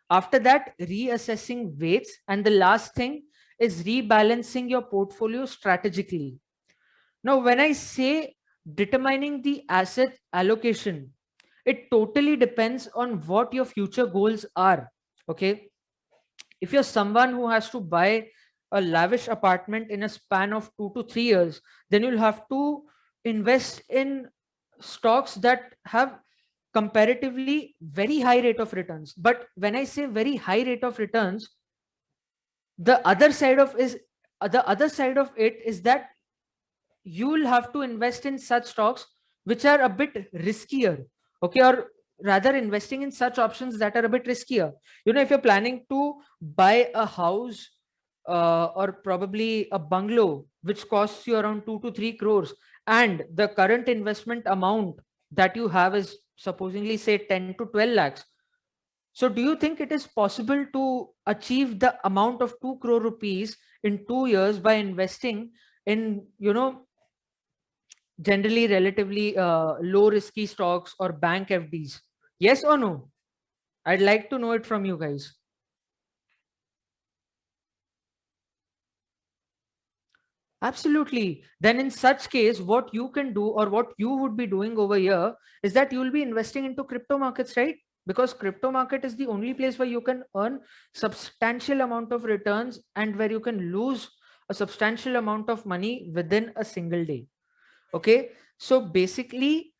Speaker 1: After that, reassessing weights. And the last thing is rebalancing your portfolio strategically. Now, when I say determining the asset allocation, it totally depends on what your future goals are. Okay. If you're someone who has to buy a lavish apartment in a span of 2 to 3 years, then you'll have to invest in stocks that have comparatively very high rate of returns. But when I say very high rate of returns, the other side of it is that you will have to invest in such stocks which are a bit riskier. Okay. Or rather investing in such options that are a bit riskier. If you're planning to buy a house or probably a bungalow which costs you around 2 to 3 crores, and the current investment amount that you have is supposedly say 10 to 12 lakhs. So do you think it is possible to achieve the amount of 2 crore rupees in 2 years by investing in, generally relatively low risky stocks or bank FDs? Yes or no? I'd like to know it from you guys. Absolutely. Then in such case, what you can do, or what you would be doing over here, is that you will be investing into crypto markets, right? Because crypto market is the only place where you can earn substantial amount of returns and where you can lose a substantial amount of money within a single day. Okay. So basically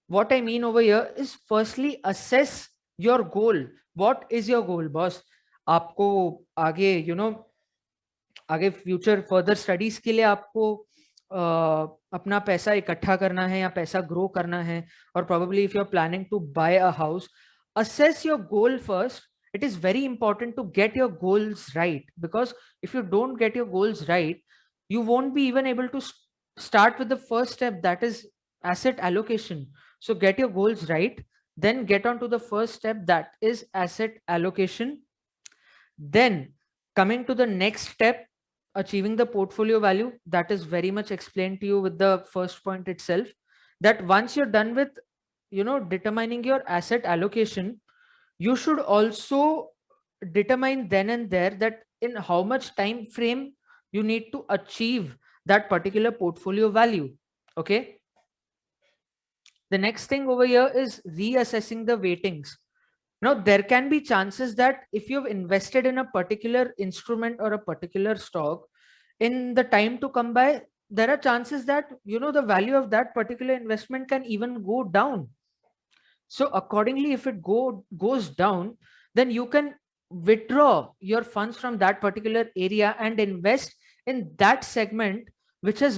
Speaker 1: what I mean over here is, firstly, assess your goal. What is your goal, boss? आपको आगे, आगे future further studies के लिए आपको अपना पैसा इकट्ठा करना है या पैसा ग्रो करना है, और probably if you're planning to buy a house, assess your goal first. It is very important to get your goals right, because if you don't get your goals right, you won't be even able to start with the first step, that is asset allocation. So get your goals right, then get on to the first step, that is asset allocation. Then coming to the next step, achieving the portfolio value, that is very much explained to you with the first point itself, that once you're done with, you know, determining your asset allocation, you should also determine then and there that in how much time frame you need to achieve that particular portfolio value. Okay. The next thing over here is reassessing the weightings. Now, there can be chances that if you've invested in a particular instrument or a particular stock, in the time to come by, there are chances that, you know, the value of that particular investment can even go down. So accordingly, if it goes down, then you can withdraw your funds from that particular area and invest in that segment which has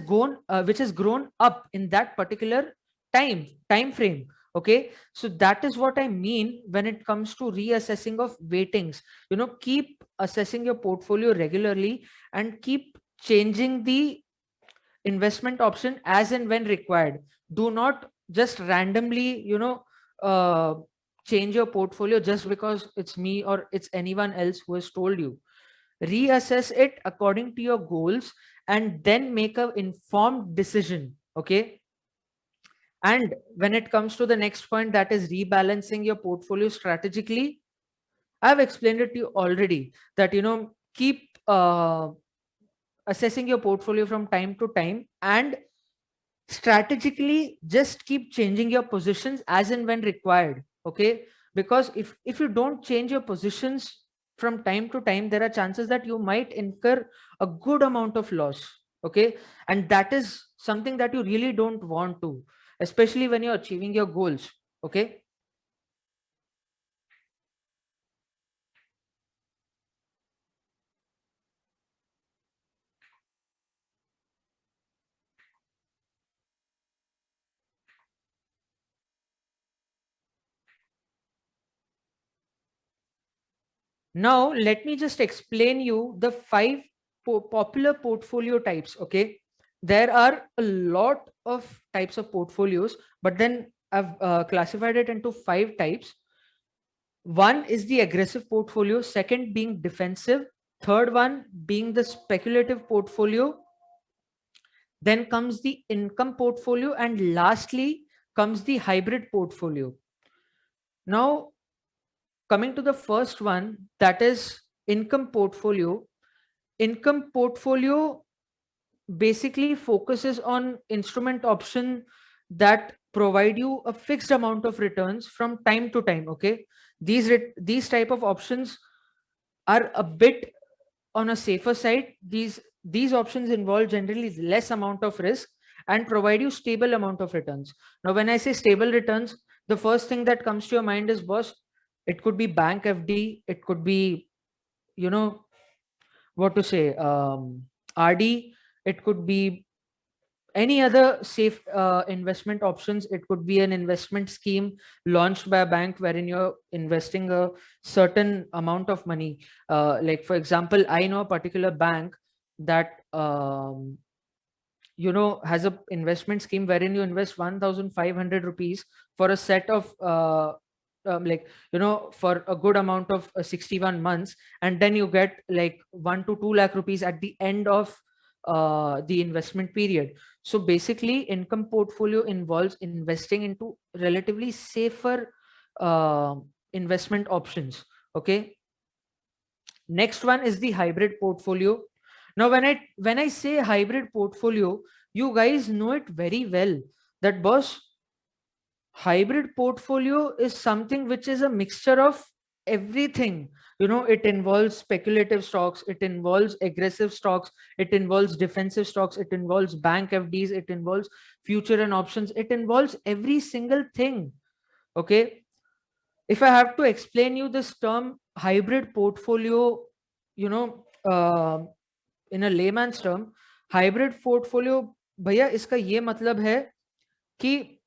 Speaker 1: grown up in that particular time frame. Okay, so that is what I mean when it comes to reassessing of weightings. You know, keep assessing your portfolio regularly and keep changing the investment option as and when required. Do not just randomly, you know, change your portfolio just because it's me or it's anyone else who has told you. Reassess it according to your goals and then make an informed decision. Okay. And when it comes to the next point, that is rebalancing your portfolio strategically, I've explained it to you already that, you know, keep assessing your portfolio from time to time and strategically just keep changing your positions as and when required. Okay, because if you don't change your positions from time to time, there are chances that you might incur a good amount of loss. Okay, and that is something that you really don't want to, especially when you're achieving your goals. Okay. Now, let me just explain you the 5 popular portfolio types. Okay, there are a lot of types of portfolios, but then I've classified it into 5 types. One is the aggressive portfolio, second being defensive, third one being the speculative portfolio, then comes the income portfolio, and lastly comes the hybrid portfolio. Now, coming to the first one, that is income portfolio. Income portfolio basically focuses on instrument option that provide you a fixed amount of returns from time to time. Okay, these type of options are a bit on a safer side. These options involve generally less amount of risk and provide you stable amount of returns. Now, when I say stable returns, the first thing that comes to your mind is, boss, it could be bank FD, it could be, you know, what to say, RD, it could be any other safe investment options. It could be an investment scheme launched by a bank wherein you're investing a certain amount of money. Like, for example, I know a particular bank that, you know, has a investment scheme wherein you invest 1,500 rupees for a set of like, you know, for a good amount of 61 months, and then you get like 1 to 2 lakh rupees at the end of the investment period. So basically, income portfolio involves investing into relatively safer investment options. Okay. Next one is the hybrid portfolio. Now, when I say hybrid portfolio, you guys know it very well that, boss, hybrid portfolio is something which is a mixture of everything. You know, it involves speculative stocks, it involves aggressive stocks, it involves defensive stocks, it involves bank FDs, it involves future and options, it involves every single thing. Okay, if I have to explain you this term hybrid portfolio, you know, in a layman's term, hybrid portfolio, भैया इसका ये मतलब है कि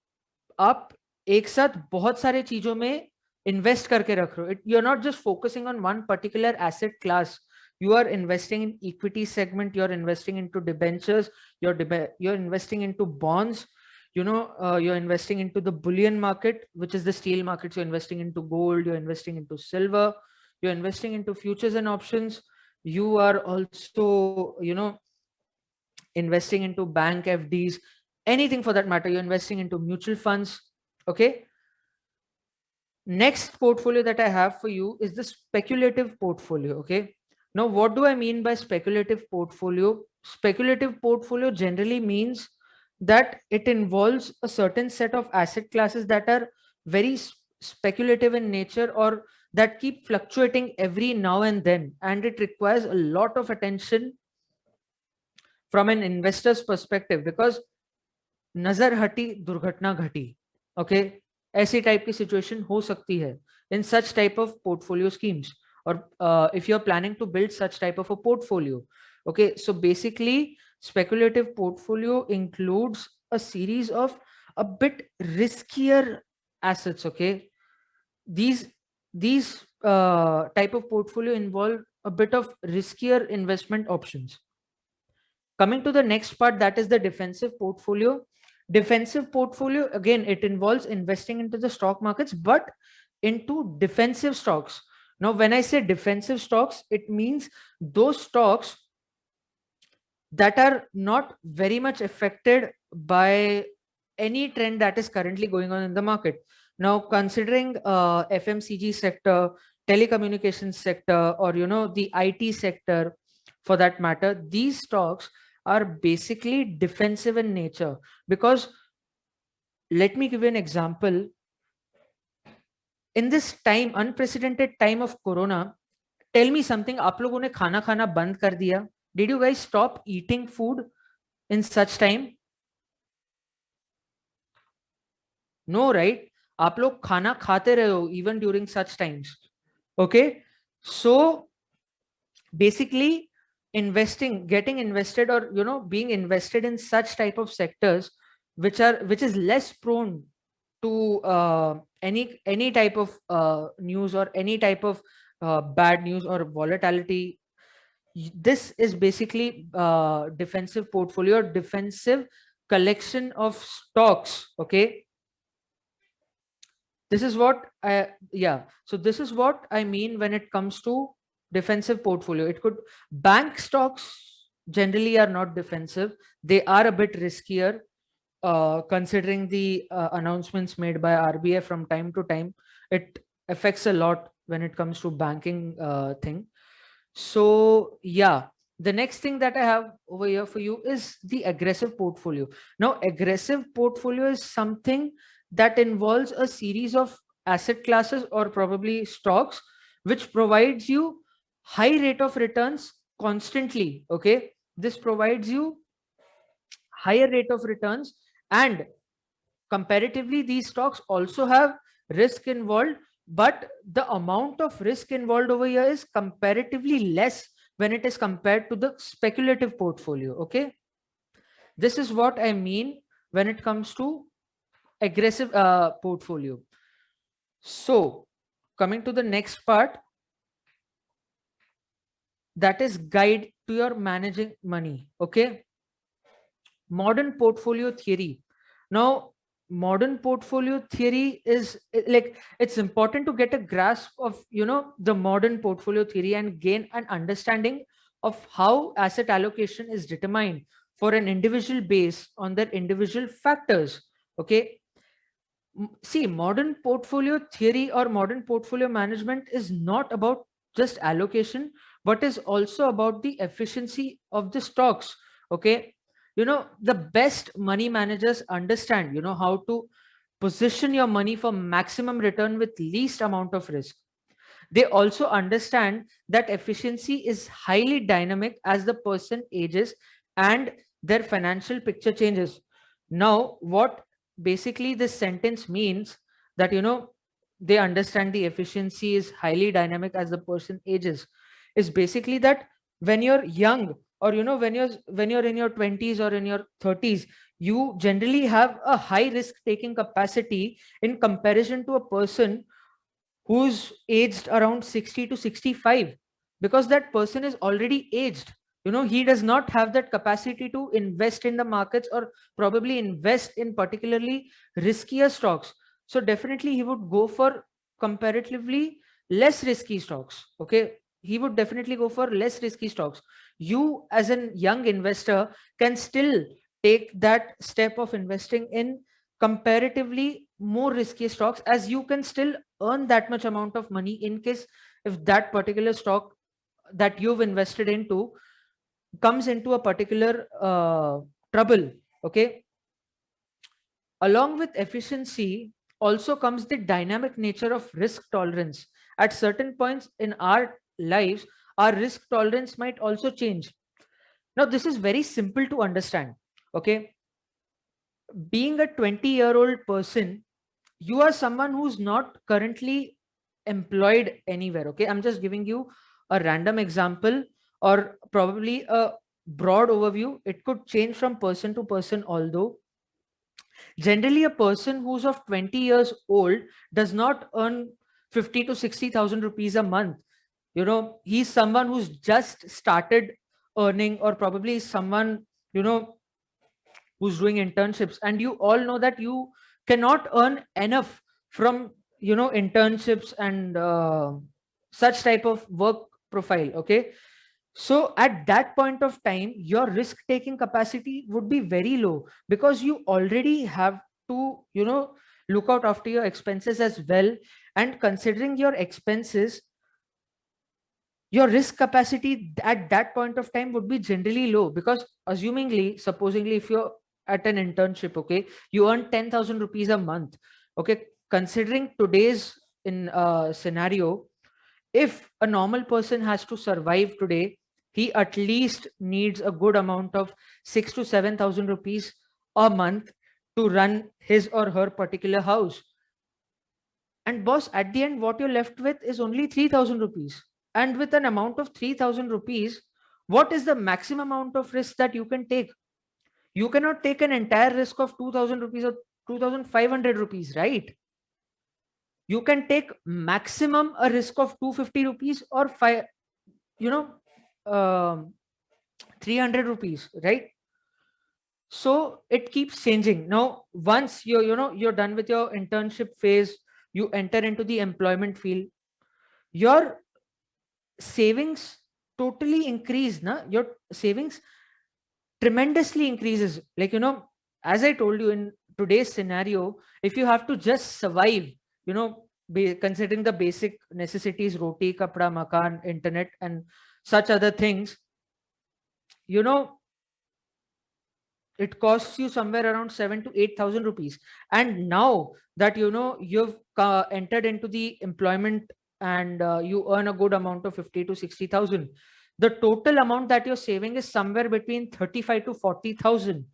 Speaker 1: आप एक साथ बहुत सारे चीजों में इन्वेस्ट करके रख रहे हो. You are not just focusing on one particular asset class. You are investing in equity segment, you're investing into debentures, you're investing into bonds, you know, you're investing into the bullion market, which is the steel market. You're investing into gold, you're investing into silver, you're investing into futures and options, you are also, you know, investing into bank FDs, anything for that matter, you're investing into mutual funds. Okay. Next portfolio that I have for you is the speculative portfolio. Okay. Now, what do I mean by speculative portfolio? Speculative portfolio generally means that it involves a certain set of asset classes that are very speculative in nature, or that keep fluctuating every now and then, and it requires a lot of attention from an investor's perspective, because नजर हटी दुर्घटना घटी. Okay, ऐसी type की situation हो सकती है in such type of portfolio schemes, or if you're planning to build such type of a portfolio. Okay, so basically speculative portfolio includes a series of a bit riskier assets. Okay, these type of portfolio involve a bit of riskier investment options. Coming to the next part, that is the defensive portfolio. Defensive portfolio, again, it involves investing into the stock markets, but into defensive stocks. Now, when I say defensive stocks, it means those stocks that are not very much affected by any trend that is currently going on in the market. Now, considering FMCG sector, telecommunications sector, or, you know, the IT sector for that matter, these stocks are basically defensive in nature. Because let me give you an example. In this time, unprecedented time of corona, tell me something, आप लोगों ने खाना खाना बंद कर दिया? Did you guys stop eating food in such time? No, right? आप लोग खाना खाते रहे हो even during such times. Okay, so basically getting invested, or, you know, being invested in such type of sectors which is less prone to any type of news, or any type of bad news or volatility. This is basically defensive portfolio, defensive collection of stocks. Okay, this is what so this is what I mean when it comes to defensive portfolio. It could, bank stocks generally are not defensive, they are a bit riskier, considering the announcements made by RBI from time to time. It affects a lot when it comes to banking thing. So yeah, the next thing that I have over here for you is the aggressive portfolio. Now, aggressive portfolio is something that involves a series of asset classes, or probably stocks, which provides you high rate of returns constantly. Okay, this provides you higher rate of returns, and comparatively these stocks also have risk involved, but the amount of risk involved over here is comparatively less when it is compared to the speculative portfolio. Okay, this is what I mean when it comes to aggressive portfolio. So coming to the next part, that is guide to your managing money. Okay, modern portfolio theory. Now, modern portfolio theory is like, it's important to get a grasp of, you know, the modern portfolio theory, and gain an understanding of how asset allocation is determined for an individual based on their individual factors. Okay, see, modern portfolio theory or modern portfolio management is not about just allocation, but is also about the efficiency of the stocks. Okay, you know, the best money managers understand, you know, how to position your money for maximum return with least amount of risk. They also understand that efficiency is highly dynamic as the person ages and their financial picture changes. Now, what basically this sentence means, that, you know, they understand the efficiency is highly dynamic as the person ages, is basically that when you're young, or, you know, when you're in your 20s or in your 30s, you generally have a high risk taking capacity in comparison to a person who's aged around 60 to 65, because that person is already aged. You know, he does not have that capacity to invest in the markets, or probably invest in particularly riskier stocks. So definitely he would go for comparatively less risky stocks. Okay, he would definitely go for less risky stocks. You as a young investor can still take that step of investing in comparatively more risky stocks, as you can still earn that much amount of money in case if that particular stock that you've invested into comes into a particular trouble. Okay, along with efficiency also comes the dynamic nature of risk tolerance. At certain points in our lives, our risk tolerance might also change. Now this is very simple to understand. Okay, being a 20-year-old person, you are someone who's not currently employed anywhere. Okay, I'm just giving you a random example or probably a broad overview. It could change from person to person, although generally a person who's of 20 years old does not earn 50 to 60,000 rupees a month. You know, he's someone who's just started earning, or probably someone, you know, who's doing internships, and you all know that you cannot earn enough from, you know, internships and such type of work profile. Okay, so at that point of time your risk taking capacity would be very low, because you already have to, you know, look out after your expenses as well. And considering your expenses, your risk capacity at that point of time would be generally low, because assumingly, supposingly, if you're at an internship, okay, you earn 10,000 rupees a month. Okay, considering today's in scenario, if a normal person has to survive today, he at least needs a good amount of 6 to 7,000 rupees a month to run his or her particular house. And boss, at the end, what you're left with is only 3,000 rupees. And with an amount of 3,000 rupees, what is the maximum amount of risk that you can take? You cannot take an entire risk of 2,000 rupees or 2,500 rupees, right? You can take maximum a risk of 250 rupees or five, you know, 300 rupees, right? So it keeps changing. Now once you're, you know, you're done with your internship phase, you enter into the employment field, your savings totally increase. Your savings tremendously increases. Like, you know, as I told you, in today's scenario, if you have to just survive, you know, considering the basic necessities, roti, kapda, makan, internet, and such other things, you know, it costs you somewhere around 7 to 8,000 rupees. And now that, you know, you've entered into the employment and you earn a good amount of 50 to 60,000, the total amount that you're saving is somewhere between 35 to 40,000.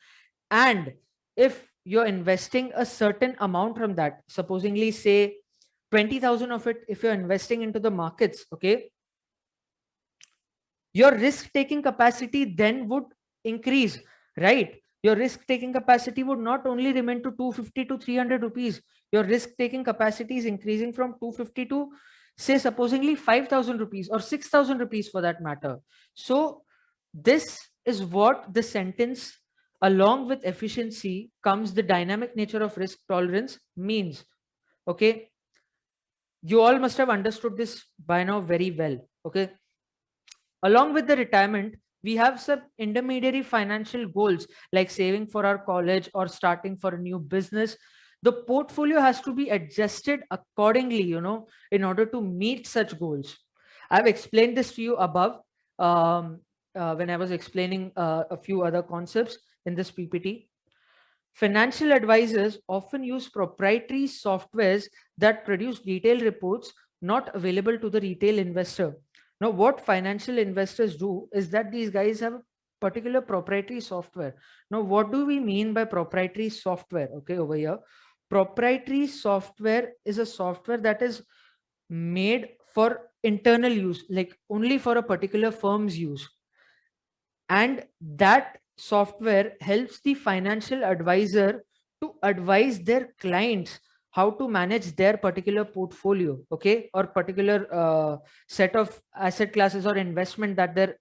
Speaker 1: And if you're investing a certain amount from that, supposingly say 20,000 of it, if you're investing into the markets, okay, your risk taking capacity then would increase, right? Your risk taking capacity would not only remain to 250 to 300 rupees. Your risk taking capacity is increasing from 250 to, say, supposingly 5,000 rupees or 6,000 rupees for that matter. So this is what the sentence, along with efficiency comes the dynamic nature of risk tolerance, means. Okay, you all must have understood this by now very well. Okay, along with the retirement, we have some intermediary financial goals like saving for our college or starting for a new business. The portfolio has to be adjusted accordingly, you know, in order to meet such goals. I've explained this to you above when I was explaining a few other concepts in this PPT. Financial advisors often use proprietary softwares that produce detailed reports not available to the retail investor. Now, what financial investors do is that these guys have a particular proprietary software. Now, what do we mean by proprietary software? Okay, over here, proprietary software is a software that is made for internal use, like only for a particular firm's use. And that software helps the financial advisor to advise their clients how to manage their particular portfolio, okay, or particular set of asset classes or investment that their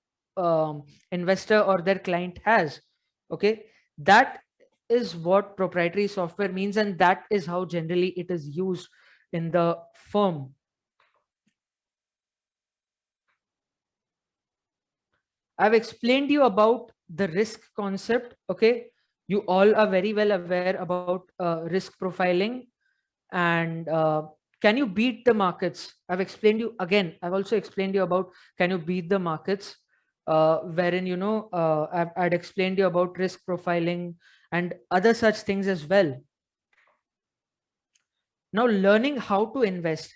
Speaker 1: investor or their client has. Okay, that is what proprietary software means, and that is how generally it is used in the firm. I've explained you about the risk concept. Okay, you all are very well aware about risk profiling, and can you beat the markets? I've explained you again. I've also explained you about can you beat the markets, wherein I'd explained you about risk profiling and other such things as well. Now, learning how to invest.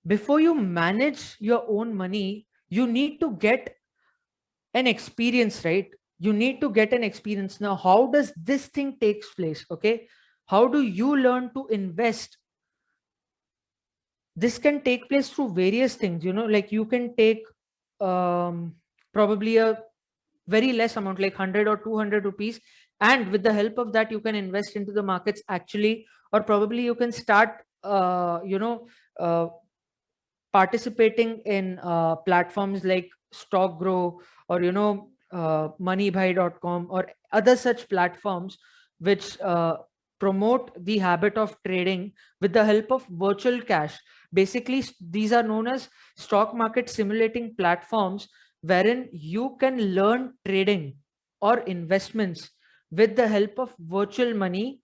Speaker 1: Before you manage your own money, you need to get an experience, right? You need to get an experience. Now, how does this thing takes place? Okay, how do you learn to invest? This can take place through various things, like you can take probably a very less amount, like 100 or 200 rupees, and with the help of that you can invest into the markets actually, or probably you can start uh, participating in platforms like StockGrow, or moneybuy.com, or other such platforms which promote the habit of trading with the help of virtual cash. Basically, these are known as stock market simulating platforms, wherein you can learn trading or investments with the help of virtual money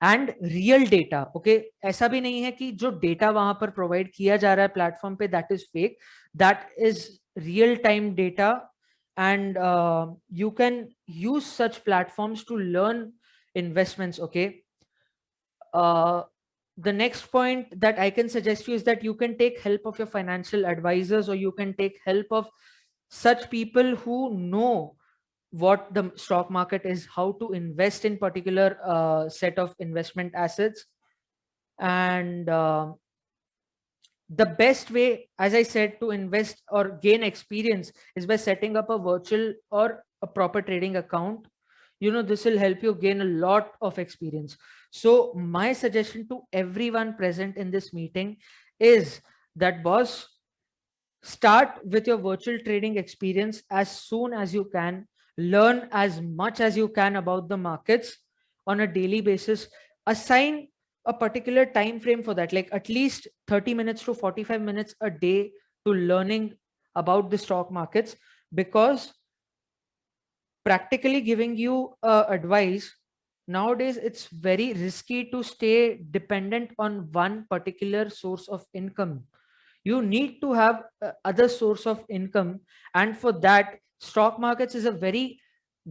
Speaker 1: and real data. Okay, ऐसा भी नहीं है कि जो data वहां पर provide किया जा रहा है प्लेटफॉर्म पे that is fake, that is real time data, and you can use such platforms to learn investments. Okay, the next point that I can suggest you is that you can take help of your financial advisors, or you can take help of such people who know what the stock market is, how to invest in particular set of investment assets. And the best way, as I said, to invest or gain experience is by setting up a virtual or a proper trading account. This will help you gain a lot of experience. So my suggestion to everyone present in this meeting is that, boss, start with your virtual trading experience as soon as you can. Learn as much as you can about the markets on a daily basis. Assign a particular time frame for that, like at least 30 minutes to 45 minutes a day to learning about the stock markets, because practically giving you advice, nowadays it's very risky to stay dependent on one particular source of income. You need to have other source of income, and for that stock markets is a very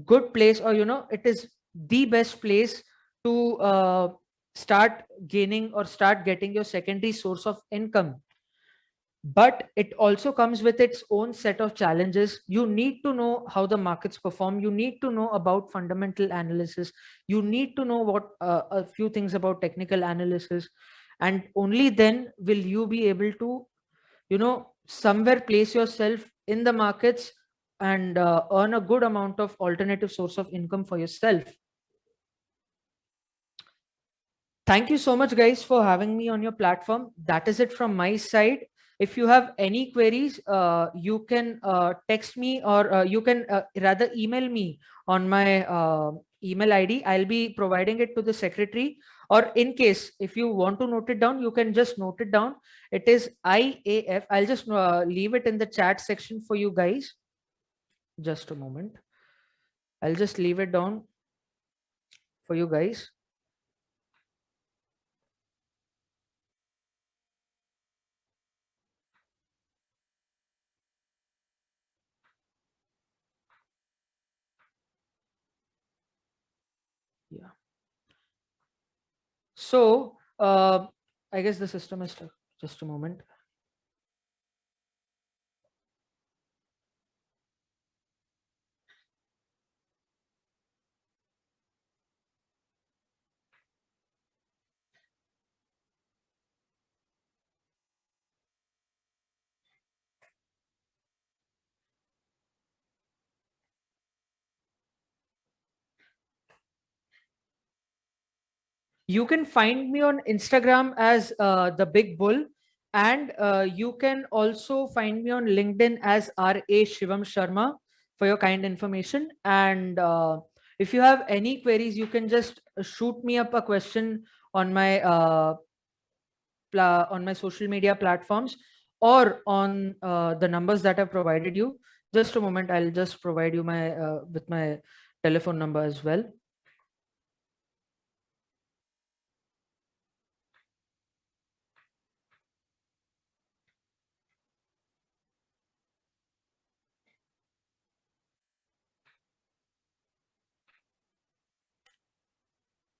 Speaker 1: good place, or it is the best place to start gaining or start getting your secondary source of income. But it also comes with its own set of challenges. You need to know how the markets perform, you need to know about fundamental analysis, you need to know what a few things about technical analysis, and only then will you be able to somewhere place yourself in the markets and earn a good amount of alternative source of income for yourself. Thank you so much, guys, for having me on your platform. That is it from my side. If you have any queries, you can text me, or you can rather email me on my email ID. I'll be providing it to the secretary, or in case if you want to note it down, you can just note it down. It is IAF. I'll just leave it in the chat section for you guys. Just a moment. I'll just leave it down for you guys. Yeah. So I guess the system is stuck. Just a moment. You can find me on Instagram as the Big Bull, and you can also find me on LinkedIn as R.A. Shivam Sharma for your kind information. And if you have any queries, you can just shoot me up a question on my social media platforms, or on the numbers that I've provided you. Just a moment. I'll just provide you my with my telephone number as well.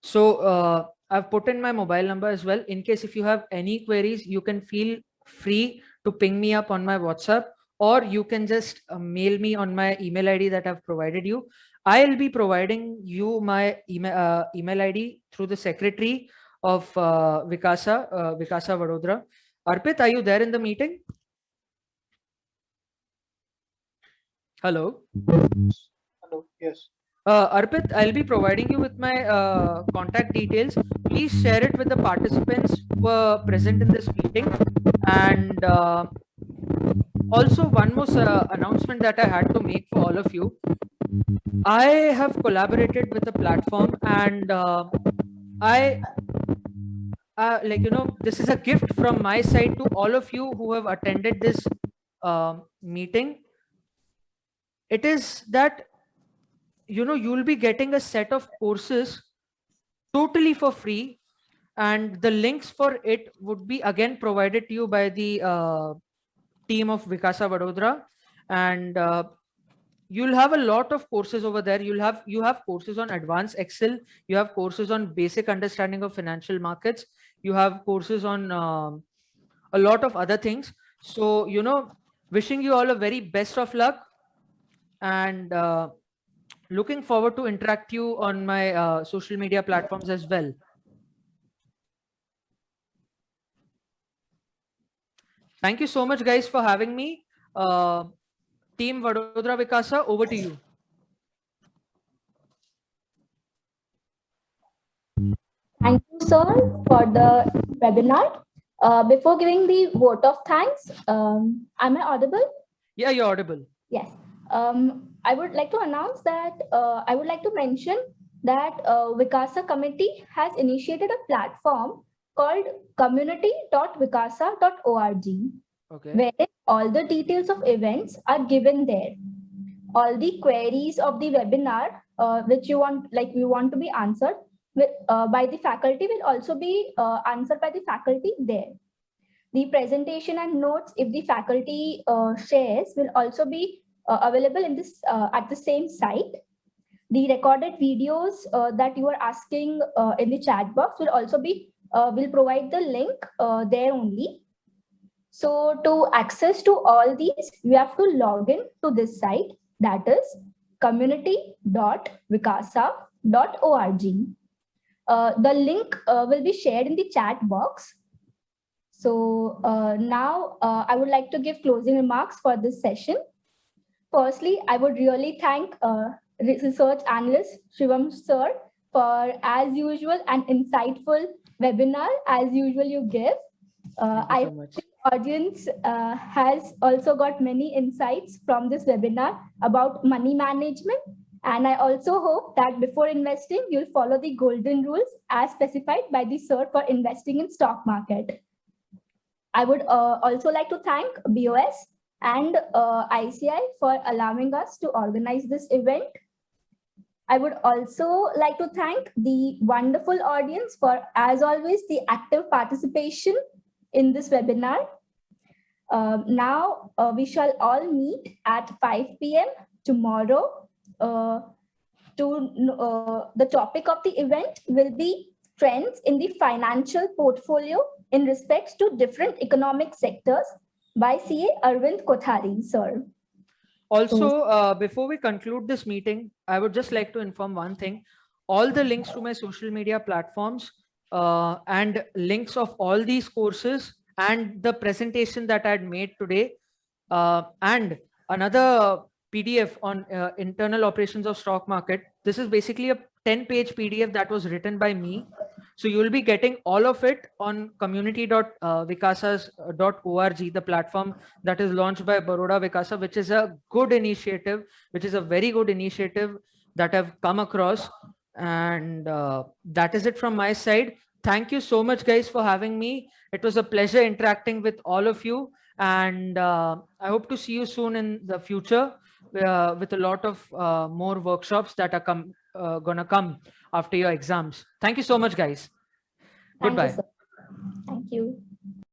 Speaker 1: So I've put in my mobile number as well. In case if you have any queries, you can feel free to ping me up on my WhatsApp, or you can just mail me on my email ID that I've provided you. I'll be providing you my email ID through the secretary of Vikasa Vadodara. Arpit, are you there in the meeting? Hello.
Speaker 4: Hello. Yes.
Speaker 1: Arpit, I'll be providing you with my contact details. Please share it with the participants who are present in this meeting. And also one more announcement that I had to make for all of you. I have collaborated with the platform, and this is a gift from my side to all of you who have attended this meeting. It is that you'll be getting a set of courses totally for free, and the links for it would be again provided to you by the team of Vikasa Vadodara. And you'll have a lot of courses over there. You have courses on advanced Excel, you have courses on basic understanding of financial markets, you have courses on a lot of other things. So wishing you all a very best of luck, and looking forward to interact you on my social media platforms as well. Thank you so much, guys, for having me. Team Vadodara Vikasa, over to you.
Speaker 5: Thank you, sir, for the webinar. Before giving the vote of thanks, am I audible?
Speaker 1: Yeah, you're audible.
Speaker 5: Yes. I would like to announce that I would like to mention that Vikasa committee has initiated a platform called community.vikasa.org,
Speaker 1: Okay.
Speaker 5: where all the details of events are given there. All the queries of the webinar which you want to be answered by the faculty will also be answered by the faculty there. The presentation and notes, if the faculty shares, will also be available in this at the same site. The recorded videos that you are asking in the chat box will also be will provide the link there only. So to access to all these, you have to log in to this site, that is community.vikasa.org. The link will be shared in the chat box. So now I would like to give closing remarks for this session. Firstly, I would really thank research analyst Shivam sir for, as usual, an insightful webinar as usual you give.
Speaker 1: Thank you so much.
Speaker 5: The audience has also got many insights from this webinar about money management. And I also hope that before investing, you'll follow the golden rules as specified by the sir for investing in stock market. I would also like to thank BOS and ICI for allowing us to organize this event. I would also like to thank the wonderful audience for, as always, the active participation in this webinar. Now we shall all meet at 5 p.m. tomorrow. The topic of the event will be trends in the financial portfolio in respects to different economic sectors by CA Arvind Kothari, sir.
Speaker 1: Also, before we conclude this meeting, I would just like to inform one thing. All the links to my social media platforms and links of all these courses and the presentation that I had made today and another PDF on internal operations of stock market. This is basically a 10-page PDF that was written by me. So you will be getting all of it on community.vikasas.org, the platform that is launched by Baroda Vikasa, which is a good initiative, which is a very good initiative that I've come across. And that is it from my side. Thank you so much, guys, for having me. It was a pleasure interacting with all of you. And I hope to see you soon in the future. with a lot of more workshops that are gonna come after your exams. Thank you so much, guys.
Speaker 5: Thank you,
Speaker 1: Goodbye.
Speaker 5: sir. Thank you.